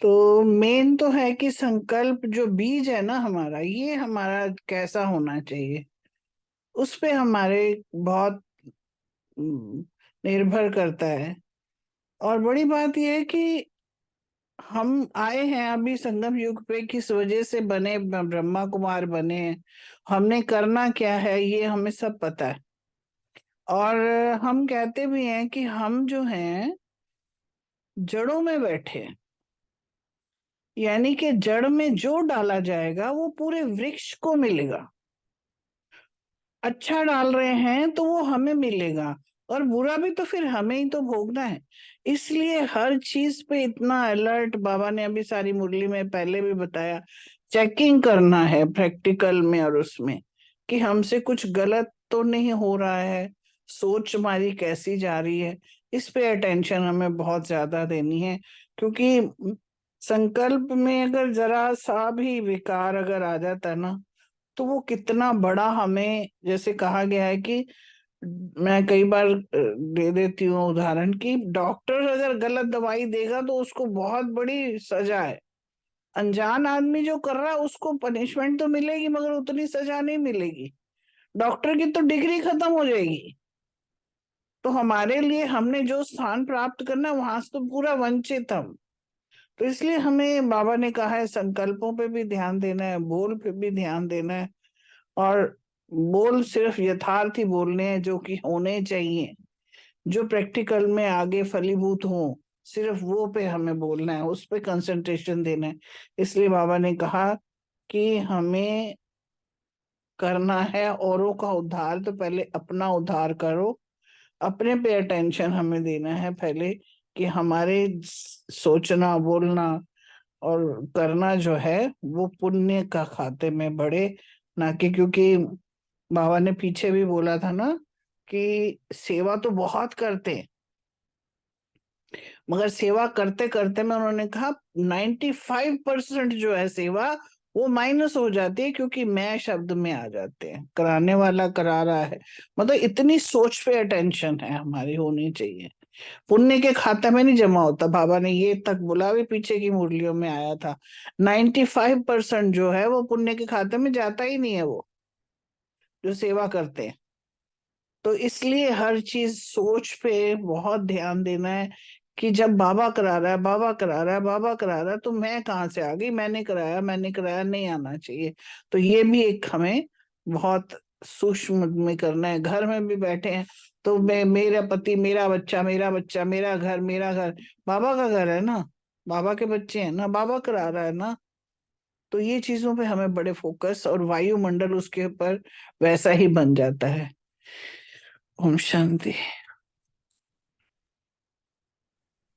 तो मेन तो है कि संकल्प जो बीज है ना हमारा, ये हमारा कैसा होना चाहिए, उस पे हमारे बहुत निर्भर करता है। और बड़ी बात यह है कि हम आए हैं अभी संगम युग पे किस वजह से बने, ब्रह्मा कुमार बने हैं, हमने करना क्या है ये हमें सब पता है। और हम कहते भी हैं कि हम जो हैं जड़ों में बैठे हैं, यानी कि जड़ में जो डाला जाएगा वो पूरे वृक्ष को मिलेगा। अच्छा डाल रहे हैं तो वो हमें मिलेगा, और बुरा भी तो फिर हमें ही तो भोगना है। इसलिए हर चीज पे इतना अलर्ट, बाबा ने अभी सारी मुरली में पहले भी बताया, चेकिंग करना है प्रैक्टिकल में और उसमें कि हमसे कुछ गलत तो नहीं हो रहा है, सोच हमारी कैसी जा रही है, इस पे अटेंशन हमें बहुत ज्यादा देनी है। क्योंकि संकल्प में अगर जरा सा भी विकार अगर आ जाता है ना, तो वो कितना बड़ा, हमें जैसे कहा गया है कि मैं कई बार दे देती हूँ उदाहरण कि डॉक्टर अगर गलत दवाई देगा तो उसको बहुत बड़ी सजा है। अनजान आदमी जो कर रहा है उसको पनिशमेंट तो मिलेगी मगर उतनी सजा नहीं मिलेगी, डॉक्टर की तो डिग्री खत्म हो जाएगी। तो हमारे लिए हमने जो स्थान प्राप्त करना है वहां से तो पूरा वंचित हम। तो इसलिए हमें बाबा ने कहा है संकल्पों पे भी ध्यान देना है, बोल पे भी ध्यान देना है। और बोल सिर्फ यथार्थ ही बोलने हैं जो कि होने चाहिए, जो प्रैक्टिकल में आगे फलीभूत हो, सिर्फ वो पे हमें बोलना है, उस पे कंसंट्रेशन देना है। इसलिए बाबा ने कहा कि हमें करना है औरों का उद्धार, तो पहले अपना उद्धार करो। अपने पे अटेंशन हमें देना है पहले, कि हमारे सोचना बोलना और करना जो है वो पुण्य का खाते में बढ़े, ना कि, क्योंकि बाबा ने पीछे भी बोला था ना कि सेवा तो बहुत करते हैं, मगर सेवा करते करते में उन्होंने कहा 95% जो है सेवा वो माइनस हो जाती है, क्योंकि मैं शब्द में आ जाते हैं, कराने वाला करा रहा है। मतलब इतनी सोच पे अटेंशन है हमारी होनी चाहिए, पुण्य के खाते में नहीं जमा होता। बाबा ने ये तक बोला भी, पीछे की मुरलियों में आया था 95% जो है वो पुण्य के खाते में जाता ही नहीं है, वो जो सेवा करते हैं। तो इसलिए हर चीज सोच पे बहुत ध्यान देना है कि जब बाबा करा रहा है, बाबा करा रहा है, बाबा करा रहा है, तो मैं कहाँ से आ गई, मैंने कराया, मैंने कराया, नहीं आना चाहिए। तो ये भी एक हमें बहुत सूक्ष्म में करना है। घर में भी बैठे हैं तो मैं, मेरा पति, मेरा बच्चा, मेरा बच्चा, मेरा घर, मेरा घर, बाबा का घर है ना, बाबा के बच्चे हैं ना, बाबा करा रहा है ना। तो ये चीजों पे हमें बड़े फोकस, और वायुमंडल उसके ऊपर वैसा ही बन जाता है। ओम शांति।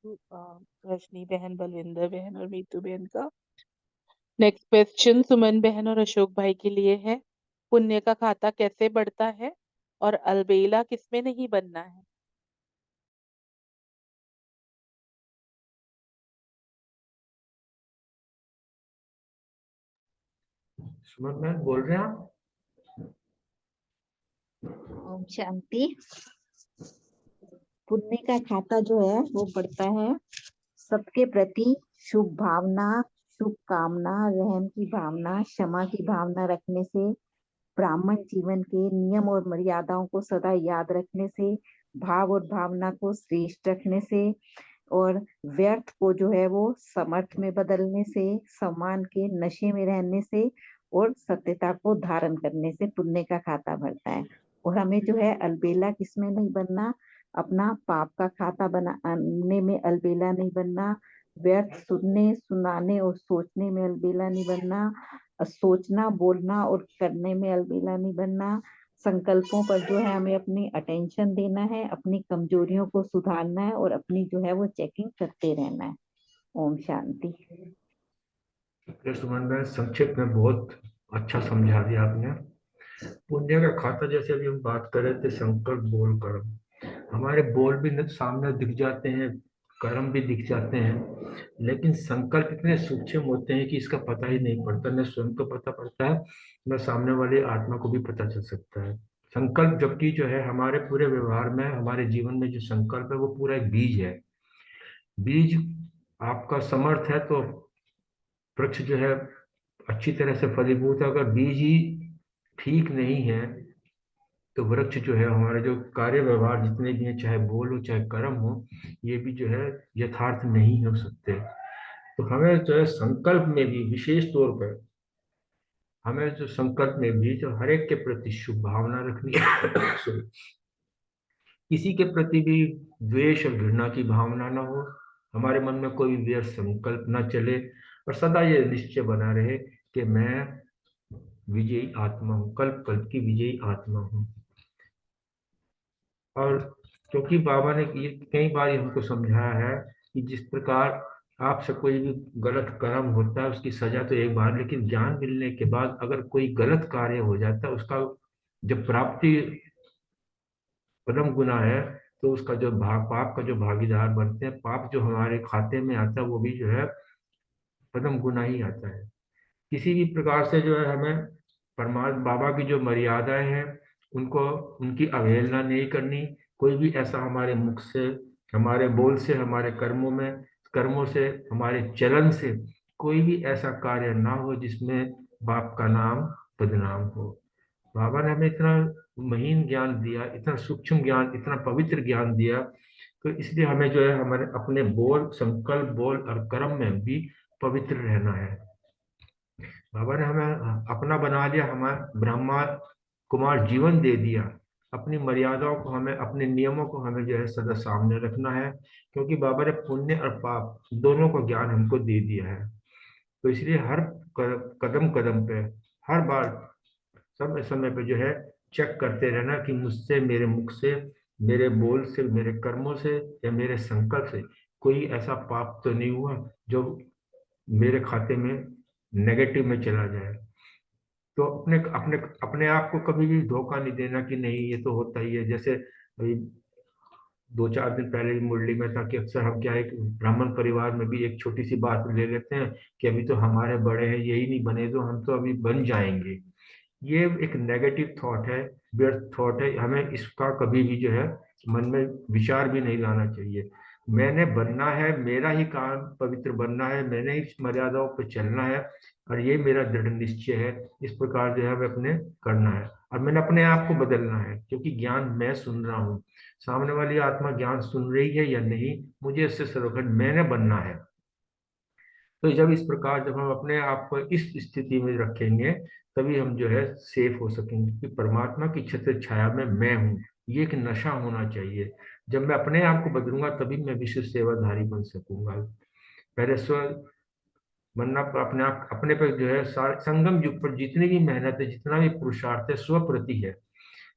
रजनी बहन, बलविंदर बहन और मीतू बहन का नेक्स्ट क्वेश्चन सुमन बहन और अशोक भाई के लिए है। पुण्य का खाता कैसे बढ़ता है और अलबेला किसमें नहीं बनना है? सुमन मैम बोल रहे हैं आप? ओम शांति। पुण्य का खाता जो है वो बढ़ता है सबके प्रति शुभ भावना, शुभ कामना, रहम की भावना, क्षमा की भावना रखने से, ब्राह्मण जीवन के नियम और मर्यादाओं को सदा याद रखने से, भाव और भावना को श्रेष्ठ रखने से, और व्यर्थ को जो है वो समर्थ में बदलने से, सम्मान के नशे में रहने से, और सत्यता को धारण करने से पुण्य का खाता भरता है। और हमें जो है अलबेला किसमें नहीं बनना, अपना पाप का खाता बनाने में अलबेला नहीं बनना, व्यर्थ सुनने, सुनाने और सोचने में अलबेला नहीं बनना, सोचना, बोलना और करने में अलबेला नहीं बनना, संकल्पों पर जो है हमें अपनी अटेंशन देना है, अपनी कमजोरियों को सुधारना है और अपनी जो है वो चेकिंग करते रहना है। ओम शांति। सुमन मैम संक्षिप्त में बहुत अच्छा समझा दिया आपने। पुण्य का खाता जैसे अभी हम बात कर रहे थे, संकल्प बोल कर्म, हमारे बोल भी सामने दिख जाते हैं, कर्म भी दिख जाते हैं, लेकिन संकल्प इतने सूक्ष्म होते हैं कि इसका पता ही नहीं पड़ता, न स्वयं को पता पड़ता है, न सामने वाली आत्मा को भी पता चल सकता है। संकल्प जबकि जो है हमारे पूरे व्यवहार में, हमारे जीवन में जो संकल्प है वो पूरा एक बीज है। बीज आपका समर्थ है तो वृक्ष जो है अच्छी तरह से फलीभूत है। अगर बीज ही ठीक नहीं है तो वृक्ष जो है, हमारे जो कार्य व्यवहार जितने भी हैं, चाहे बोल हो चाहे कर्म हो, ये भी जो है यथार्थ नहीं हो सकते। तो हमें जो है संकल्प में भी विशेष तौर पर, हमें जो संकल्प में भी जो हर एक के प्रति शुभ भावना रखनी है किसी के प्रति भी द्वेष और घृणा की भावना ना हो, हमारे मन में कोई व्यर्थ संकल्प ना चले, और सदा ये निश्चय बना रहे कि मैं विजयी आत्मा हूँ, कल्प कल्प की विजयी आत्मा हूँ। और क्योंकि बाबा ने ये कई बार हमको समझाया है कि जिस प्रकार आपसे कोई भी गलत कर्म होता है उसकी सजा तो एक बार, लेकिन ज्ञान मिलने के बाद अगर कोई गलत कार्य हो जाता है, उसका जब प्राप्ति परम गुना है, तो उसका जो पाप का जो भागीदार बनते हैं, पाप जो हमारे खाते में आता है वो भी जो है परम गुना ही आता है। किसी भी प्रकार से जो है हमें परमात्मा बाबा की जो मर्यादाएं हैं उनको, उनकी अवहेलना नहीं करनी। कोई भी ऐसा हमारे मुख से, हमारे बोल से, हमारे कर्मों से, हमारे चलन से कोई भी ऐसा कार्य ना हो जिसमें बाप का नाम बदनाम हो। बाबा ने हमें इतना महीन ज्ञान दिया, इतना सूक्ष्म ज्ञान, इतना पवित्र ज्ञान दिया, तो इसलिए हमें जो है हमारे अपने बोल, संकल्प, बोल और कर्म में भी पवित्र रहना है। बाबा ने हमें अपना बना लिया, हमारे ब्रह्मा कुमार जीवन दे दिया। अपनी मर्यादाओं को हमें, अपने नियमों को हमें जो है सदा सामने रखना है, क्योंकि बाबा ने पुण्य और पाप दोनों को ज्ञान हमको दे दिया है। तो इसलिए हर कदम कदम पे, हर बार समय समय पे जो है चेक करते रहना कि मुझसे, मेरे मुख से, मेरे बोल से, मेरे कर्मों से या मेरे संकल्प से कोई ऐसा पाप तो नहीं हुआ जो मेरे खाते में नेगेटिव में चला जाए। तो अपने अपने अपने आप को कभी भी धोखा नहीं देना कि नहीं ये तो होता ही है। जैसे अभी 2-4 दिन पहले ही मुरली में था कि अक्सर हम क्या है कि ब्राह्मण परिवार में भी एक छोटी सी बात ले लेते हैं कि अभी तो हमारे बड़े हैं, यही नहीं बने तो हम तो अभी बन जाएंगे। ये एक नेगेटिव थॉट है, व्यर्थ थॉट है। हमें इसका कभी भी जो है मन में विचार भी नहीं लाना चाहिए। मैंने बनना है, मेरा ही काम पवित्र बनना है, मैंने ही मर्यादाओं पर चलना है, और ये मेरा दृढ़ निश्चय है। इस प्रकार जो है हमें अपने करना है। और मैंने अपने आप को बदलना है, क्योंकि ज्ञान मैं सुन रहा हूँ। सामने वाली आत्मा ज्ञान सुन रही है या नहीं, मुझे इससे सर्वखंड मैंने बनना है। तो जब इस प्रकार जब हम अपने आप को इस स्थिति में रखेंगे, तभी हम जो है सेफ हो सकेंगे, क्योंकि परमात्मा की छत्र छाया में मैं हूँ, ये एक नशा होना चाहिए। जब मैं अपने आप को बदलूंगा तभी मैं विश्व सेवाधारी बन सकूंगा। पहले स्व बनना, अपने आप अपने पर जो है संगम युग पर जितनी भी मेहनत है, जितना भी पुरुषार्थ है, स्व प्रति है।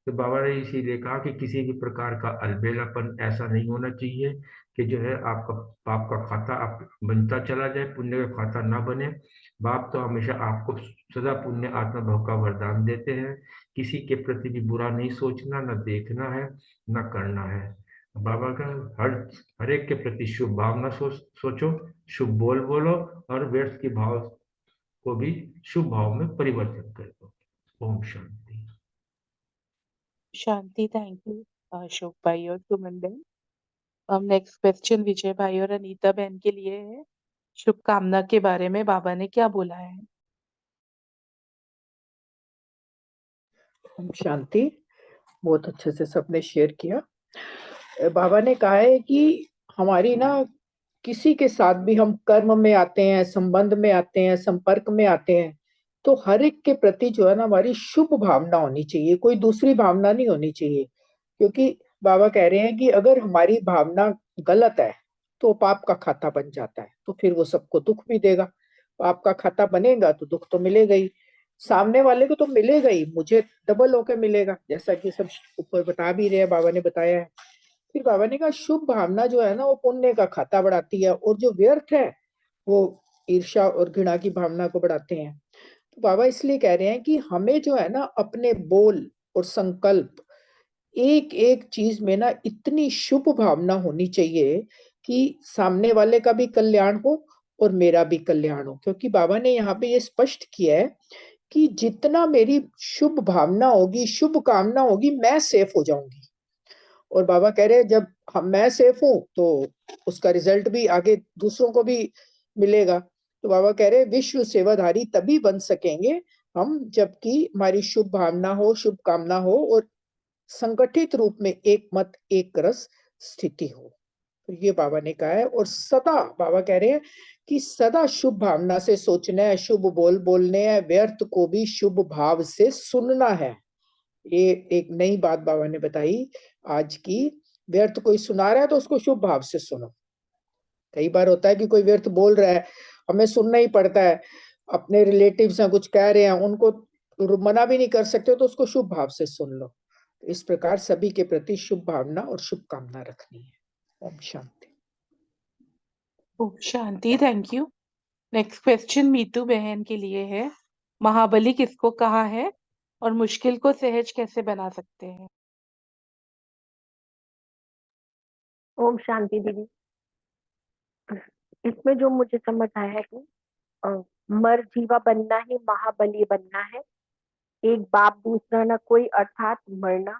तो बाबा ने इसीलिए कहा कि किसी भी प्रकार का अलबेलापन ऐसा नहीं होना चाहिए कि जो है आपका पाप का खाता आप बनता चला जाए, पुण्य का खाता ना बने। बाप तो हमेशा आपको सदा पुण्य आत्मा भाव का वरदान देते हैं। किसी के प्रति भी बुरा नहीं सोचना, न देखना है, न करना है। बाबा का हर हर एक के प्रति शुभ भावना सोचो, शुभ बोल बोलो, और व्यर्थ की भाव को भी शुभ भाव में परिवर्तन कर दो। ओम शांति। शांति, थैंक यू अशोक भाई और सुमन बहन। अब नेक्स्ट क्वेश्चन विजय भाई और अनीता बहन के लिए है। शुभकामना के बारे में बाबा ने क्या बोला है? ओम शांति। बहुत अच्छे से सबने शेयर किया। बाबा ने कहा है कि हमारी ना किसी के साथ भी हम कर्म में आते हैं, संबंध में आते हैं, संपर्क में आते हैं, तो हर एक के प्रति जो है ना हमारी शुभ भावना होनी चाहिए, कोई दूसरी भावना नहीं होनी चाहिए। क्योंकि बाबा कह रहे हैं कि अगर हमारी भावना गलत है तो पाप का खाता बन जाता है, तो फिर वो सबको दुख भी देगा। पाप का खाता बनेगा तो दुख तो मिलेगा ही, सामने वाले को तो मिलेगा ही, मुझे डबल होके मिलेगा, जैसा कि सब ऊपर बता भी रहे हैं, बाबा ने बताया है। फिर बाबा ने कहा शुभ भावना जो है ना वो पुण्य का खाता बढ़ाती है, और जो व्यर्थ है वो ईर्ष्या और घृणा की भावना को बढ़ाते हैं। तो बाबा इसलिए कह रहे हैं कि हमें जो है ना अपने बोल और संकल्प, एक एक चीज में ना इतनी शुभ भावना होनी चाहिए कि सामने वाले का भी कल्याण हो और मेरा भी कल्याण हो। क्योंकि बाबा ने यहाँ पे ये स्पष्ट किया है कि जितना मेरी शुभ भावना होगी, शुभ कामना होगी, मैं सेफ हो जाऊंगी। और बाबा कह रहे हैं जब हम मैं सेफ हूं तो उसका रिजल्ट भी आगे दूसरों को भी मिलेगा। तो बाबा कह रहे हैं विश्व सेवाधारी तभी बन सकेंगे हम, जबकि हमारी शुभ भावना हो, शुभ कामना हो, और संगठित रूप में एक मत एक रस स्थिति हो। तो ये बाबा ने कहा है। और सदा बाबा कह रहे हैं कि सदा शुभ भावना से सोचना है, शुभ बोल बोलने हैं, व्यर्थ को भी शुभ भाव से सुनना है। ये एक नई बात बाबा ने बताई आज की। व्यर्थ कोई सुना रहा है तो उसको शुभ भाव से सुनो। कई बार होता है कि कोई व्यर्थ बोल रहा है, हमें सुनना ही पड़ता है, अपने रिलेटिव्स हैं कुछ कह रहे हैं, उनको मना भी नहीं कर सकते, तो उसको शुभ भाव से सुन लो। इस प्रकार सभी के प्रति शुभ भावना और शुभ कामना रखनी है। ओम शांति। ओम शांति, thank you. Next question Mitu बहन के लिए है। महाबली किसको कहा है और मुश्किल को सहज कैसे बना सकते हैं? ओम शांति दीदी। इसमें जो मुझे समझ आया है कि अ, मरजीवा बनना ही महाबली बनना है। एक बाप दूसरा न कोई, अर्थात मरना।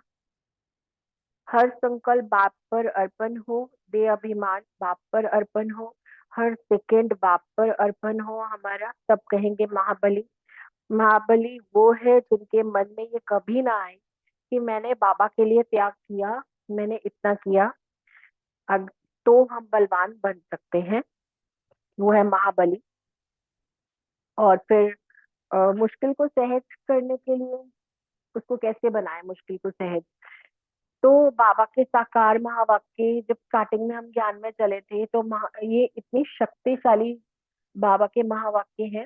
हर संकल्प बाप पर अर्पण हो, दे अभिमान बाप पर अर्पण हो, हर सेकंड बाप पर अर्पण हो हमारा, तब कहेंगे महाबली। महाबली वो है जिनके मन में ये कभी ना आए कि मैंने बाबा के लिए त्याग किया, मैंने इतना किया। अग तो हम बलवान बन सकते हैं, वो है महाबली। और फिर मुश्किल को सहज करने के लिए उसको कैसे बनाए मुश्किल को सहज? तो बाबा के साकार महावाक्य, जब स्टार्टिंग में हम ज्ञान में चले थे तो ये इतनी शक्तिशाली बाबा के महावाक्य हैं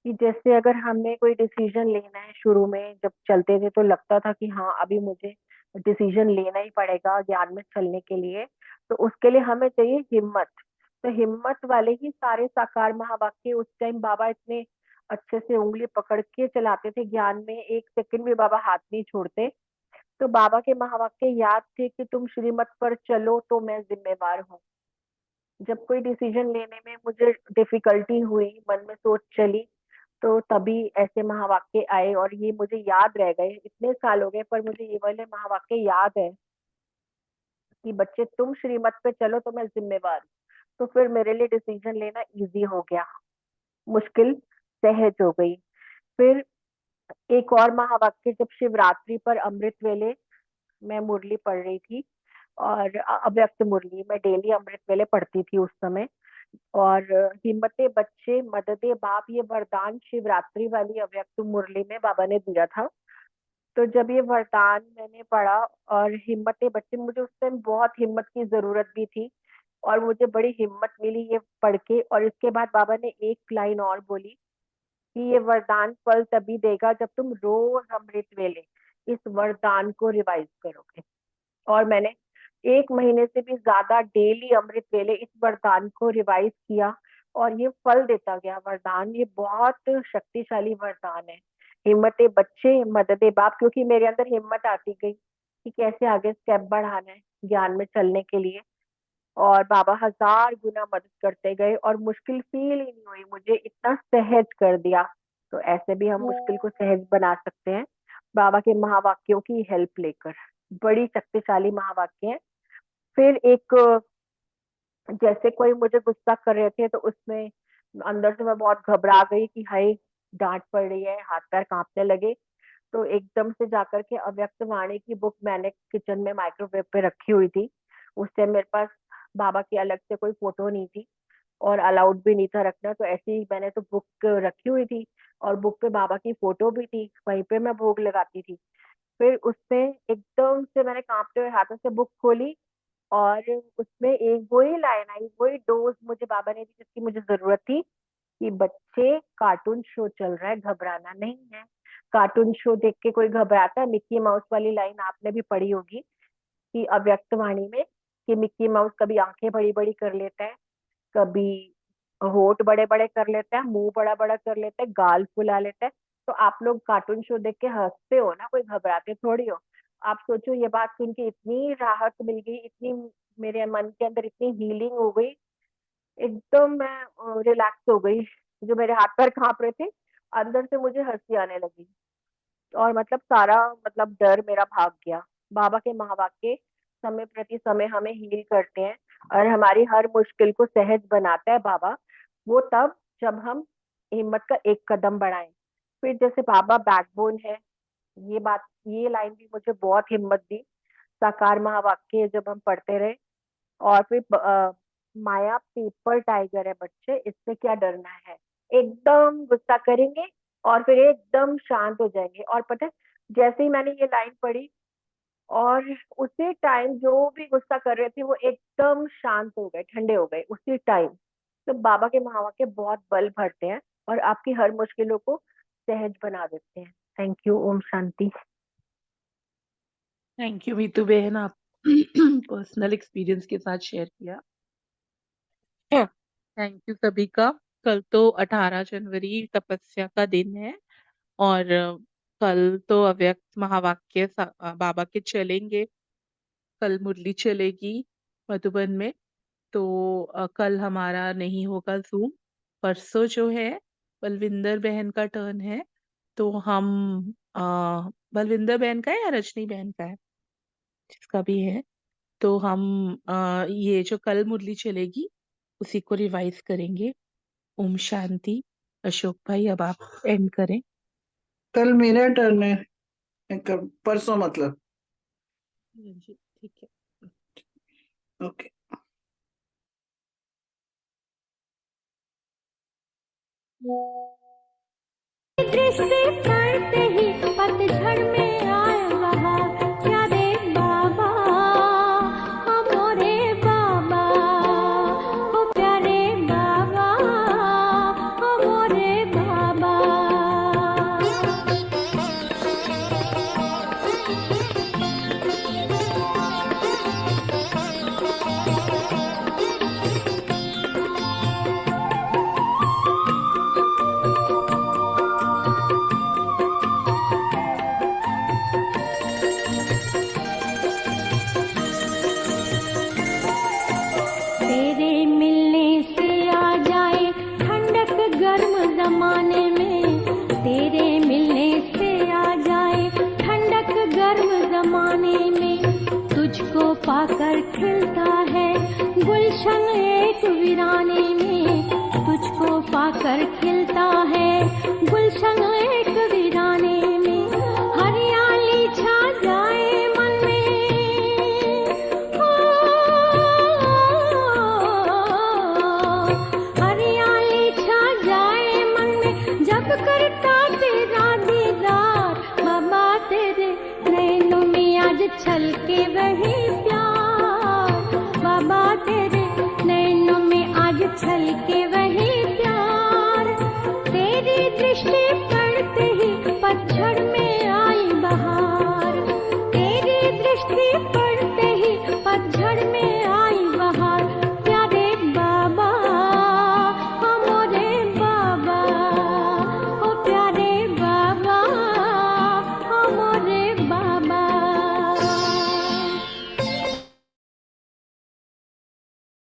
कि जैसे अगर हमें कोई डिसीजन लेना है, शुरू में जब चलते थे तो लगता था कि हाँ अभी मुझे डिसीजन लेना ही पड़ेगा ज्ञान में चलने के लिए, तो उसके लिए हमें चाहिए हिम्मत। तो हिम्मत वाले ही सारे साकार महावाक्य उस टाइम बाबा इतने अच्छे से उंगली पकड़ के चलाते थे ज्ञान में, एक सेकंड भी बाबा हाथ नहीं छोड़ते। तो बाबा के महावाक्य याद थे कि तुम श्रीमत पर चलो तो मैं जिम्मेवार हूँ। जब कोई डिसीजन लेने में मुझे डिफिकल्टी हुई, मन में सोच चली, तो तभी ऐसे महावाक्य आए और ये मुझे याद रह गए। इतने साल हो गए पर मुझे ये वाले महावाक्य याद है कि बच्चे तुम श्रीमत पे चलो तो मैं जिम्मेवार हूँ। तो फिर मेरे लिए डिसीजन लेना इजी हो गया, मुश्किल सहज हो गई। फिर एक और महावाक्य, जब शिवरात्रि पर अमृत वेले मैं मुरली पढ़ रही थी, और अव्यक्त मुरली मैं डेली अमृत वेले पढ़ती थी उस समय, और हिम्मते बच्चे मददे बाप, ये वरदान शिवरात्रि वाली अव्यक्त मुरली में बाबा ने दिया था। तो जब ये वरदान मैंने पढ़ा, और हिम्मते बच्चे, मुझे उस टाइम बहुत हिम्मत की जरूरत भी थी, और मुझे बड़ी हिम्मत मिली ये पढ़ के। और इसके बाद बाबा ने एक लाइन और बोली कि ये वरदान फल तभी देगा जब तुम रोज अमृत वेले इस वरदान को रिवाइज करोगे। और मैंने 1 महीने से भी ज्यादा डेली अमृत वेले इस वरदान को रिवाइज किया, और ये फल देता गया वरदान। ये बहुत शक्तिशाली वरदान है, हिम्मते बच्चे मददे बाप, क्योंकि मेरे अंदर हिम्मत आती गई कि कैसे आगे स्टेप बढ़ाना है ज्ञान में चलने के लिए। और बाबा 1000 गुना मदद करते गए, और मुश्किल फील ही नहीं हुई मुझे, इतना सहज कर दिया। तो ऐसे भी हम मुश्किल को सहज बना सकते हैं बाबा के महावाक्यों की हेल्प लेकर। बड़ी शक्तिशाली महावाक्य है। फिर एक, जैसे कोई मुझे गुस्सा कर रहे थे, तो उसमें अंदर से मैं बहुत घबरा गई कि हाय डांट पड़ रही है, हाथ पैर कांपने लगे। तो एकदम से जाकर के अव्यक्त वाणी की बुक मैंने किचन में माइक्रोवेव पे रखी हुई थी। उस टाइम मेरे पास बाबा की अलग से कोई फोटो नहीं थी, और अलाउड भी नहीं था रखना, तो ऐसे ही मैंने तो बुक रखी हुई थी, और बुक पे बाबा की फोटो भी थी, वहीं पे मैं भोग लगाती थी। फिर उसमें एकदम से मैंने कांपते हुए हाथों से बुक खोली, और उसमें एक वही लाइन आई, वही डोज मुझे बाबा ने दी जिसकी मुझे जरूरत थी, कि बच्चे कार्टून शो चल रहा है, घबराना नहीं है। कार्टून शो देख के कोई घबराता है? मिक्की माउस वाली लाइन आपने भी पढ़ी होगी कि अव्यक्त वाणी में, कि मिक्की माउस कभी आंखें बड़ी बड़ी कर लेता है, कभी होठ बड़े बड़े कर लेता है, मुंह बड़ा बड़ा कर लेता है, गाल फुला लेता है। तो आप लोग कार्टून शो देख के हंसते हो ना, कोई घबराते थोड़ी हो। आप सोचो, ये बात सुन के इतनी राहत मिल गई, इतनी मेरे मन के अंदर इतनी हीलिंग हो गई, एकदम मैं रिलैक्स हो गई। जो मेरे हाथ पैर कांप रहे थे, अंदर से मुझे हंसी आने लगी, और मतलब सारा मतलब डर मेरा भाग गया। बाबा के महावाक्य समय प्रति समय हमें हील करते हैं, और हमारी हर मुश्किल को सहज बनाता है बाबा, वो तब जब हम हिम्मत का एक कदम बढ़ाएं। फिर जैसे बाबा बैकबोन है, ये बात, ये लाइन भी मुझे बहुत हिम्मत दी। साकार महावाक्य जब हम पढ़ते रहे, और फिर माया पेपर टाइगर है बच्चे, इससे क्या डरना है। एकदम गुस्सा करेंगे और फिर एकदम शांत हो जाएंगे। और पता है, जैसे ही मैंने ये लाइन पढ़ी, और उसी टाइम जो भी गुस्सा कर रहे थे वो एकदम शांत हो गए, ठंडे हो गए उसी टाइम। तो बाबा के महावाक्य बहुत बल भरते हैं, और आपकी हर मुश्किलों को सहज बना देते हैं। Thank you. Om Shanti. Thank you Meetu बहन, आप पर्सनल एक्सपीरियंस के साथ शेयर किया। थैंक यू सभी का। कल तो 18 जनवरी तपस्या का दिन है, और कल तो अव्यक्त महावाक्य बाबा के चलेंगे। कल मुरली चलेगी मधुबन में, तो कल हमारा नहीं होगा जूम। परसों जो है बलविंदर बहन का टर्न है, तो हम बलविंदर बहन का है या रजनी बहन का है, जिसका भी है, तो हम ये जो कल मुरली चलेगी उसी को रिवाइज करेंगे। ओम शांति। अशोक भाई अब आप एंड करें। कल मेरा टर्न है, परसों मतलब। जी ठीक है, ओके। दृष्टि पड़ते ही पतझड़ में आए बहार, प्यारे बाबा हमारे बाबा, ओ प्यारे बाबा हमारे बाबा। तेरे मिलने से आ जाए ठंडक गर्म जमाने में, तेरे मिलने से आ जाए ठंडक गर्म जमाने में। तुझको पाकर खिलता है गुलशन एक वीराने में, तुझको पाकर खिलता है गुलशन एक वीराने वही प्यार, बाबा तेरे नैनों में आज छलके वही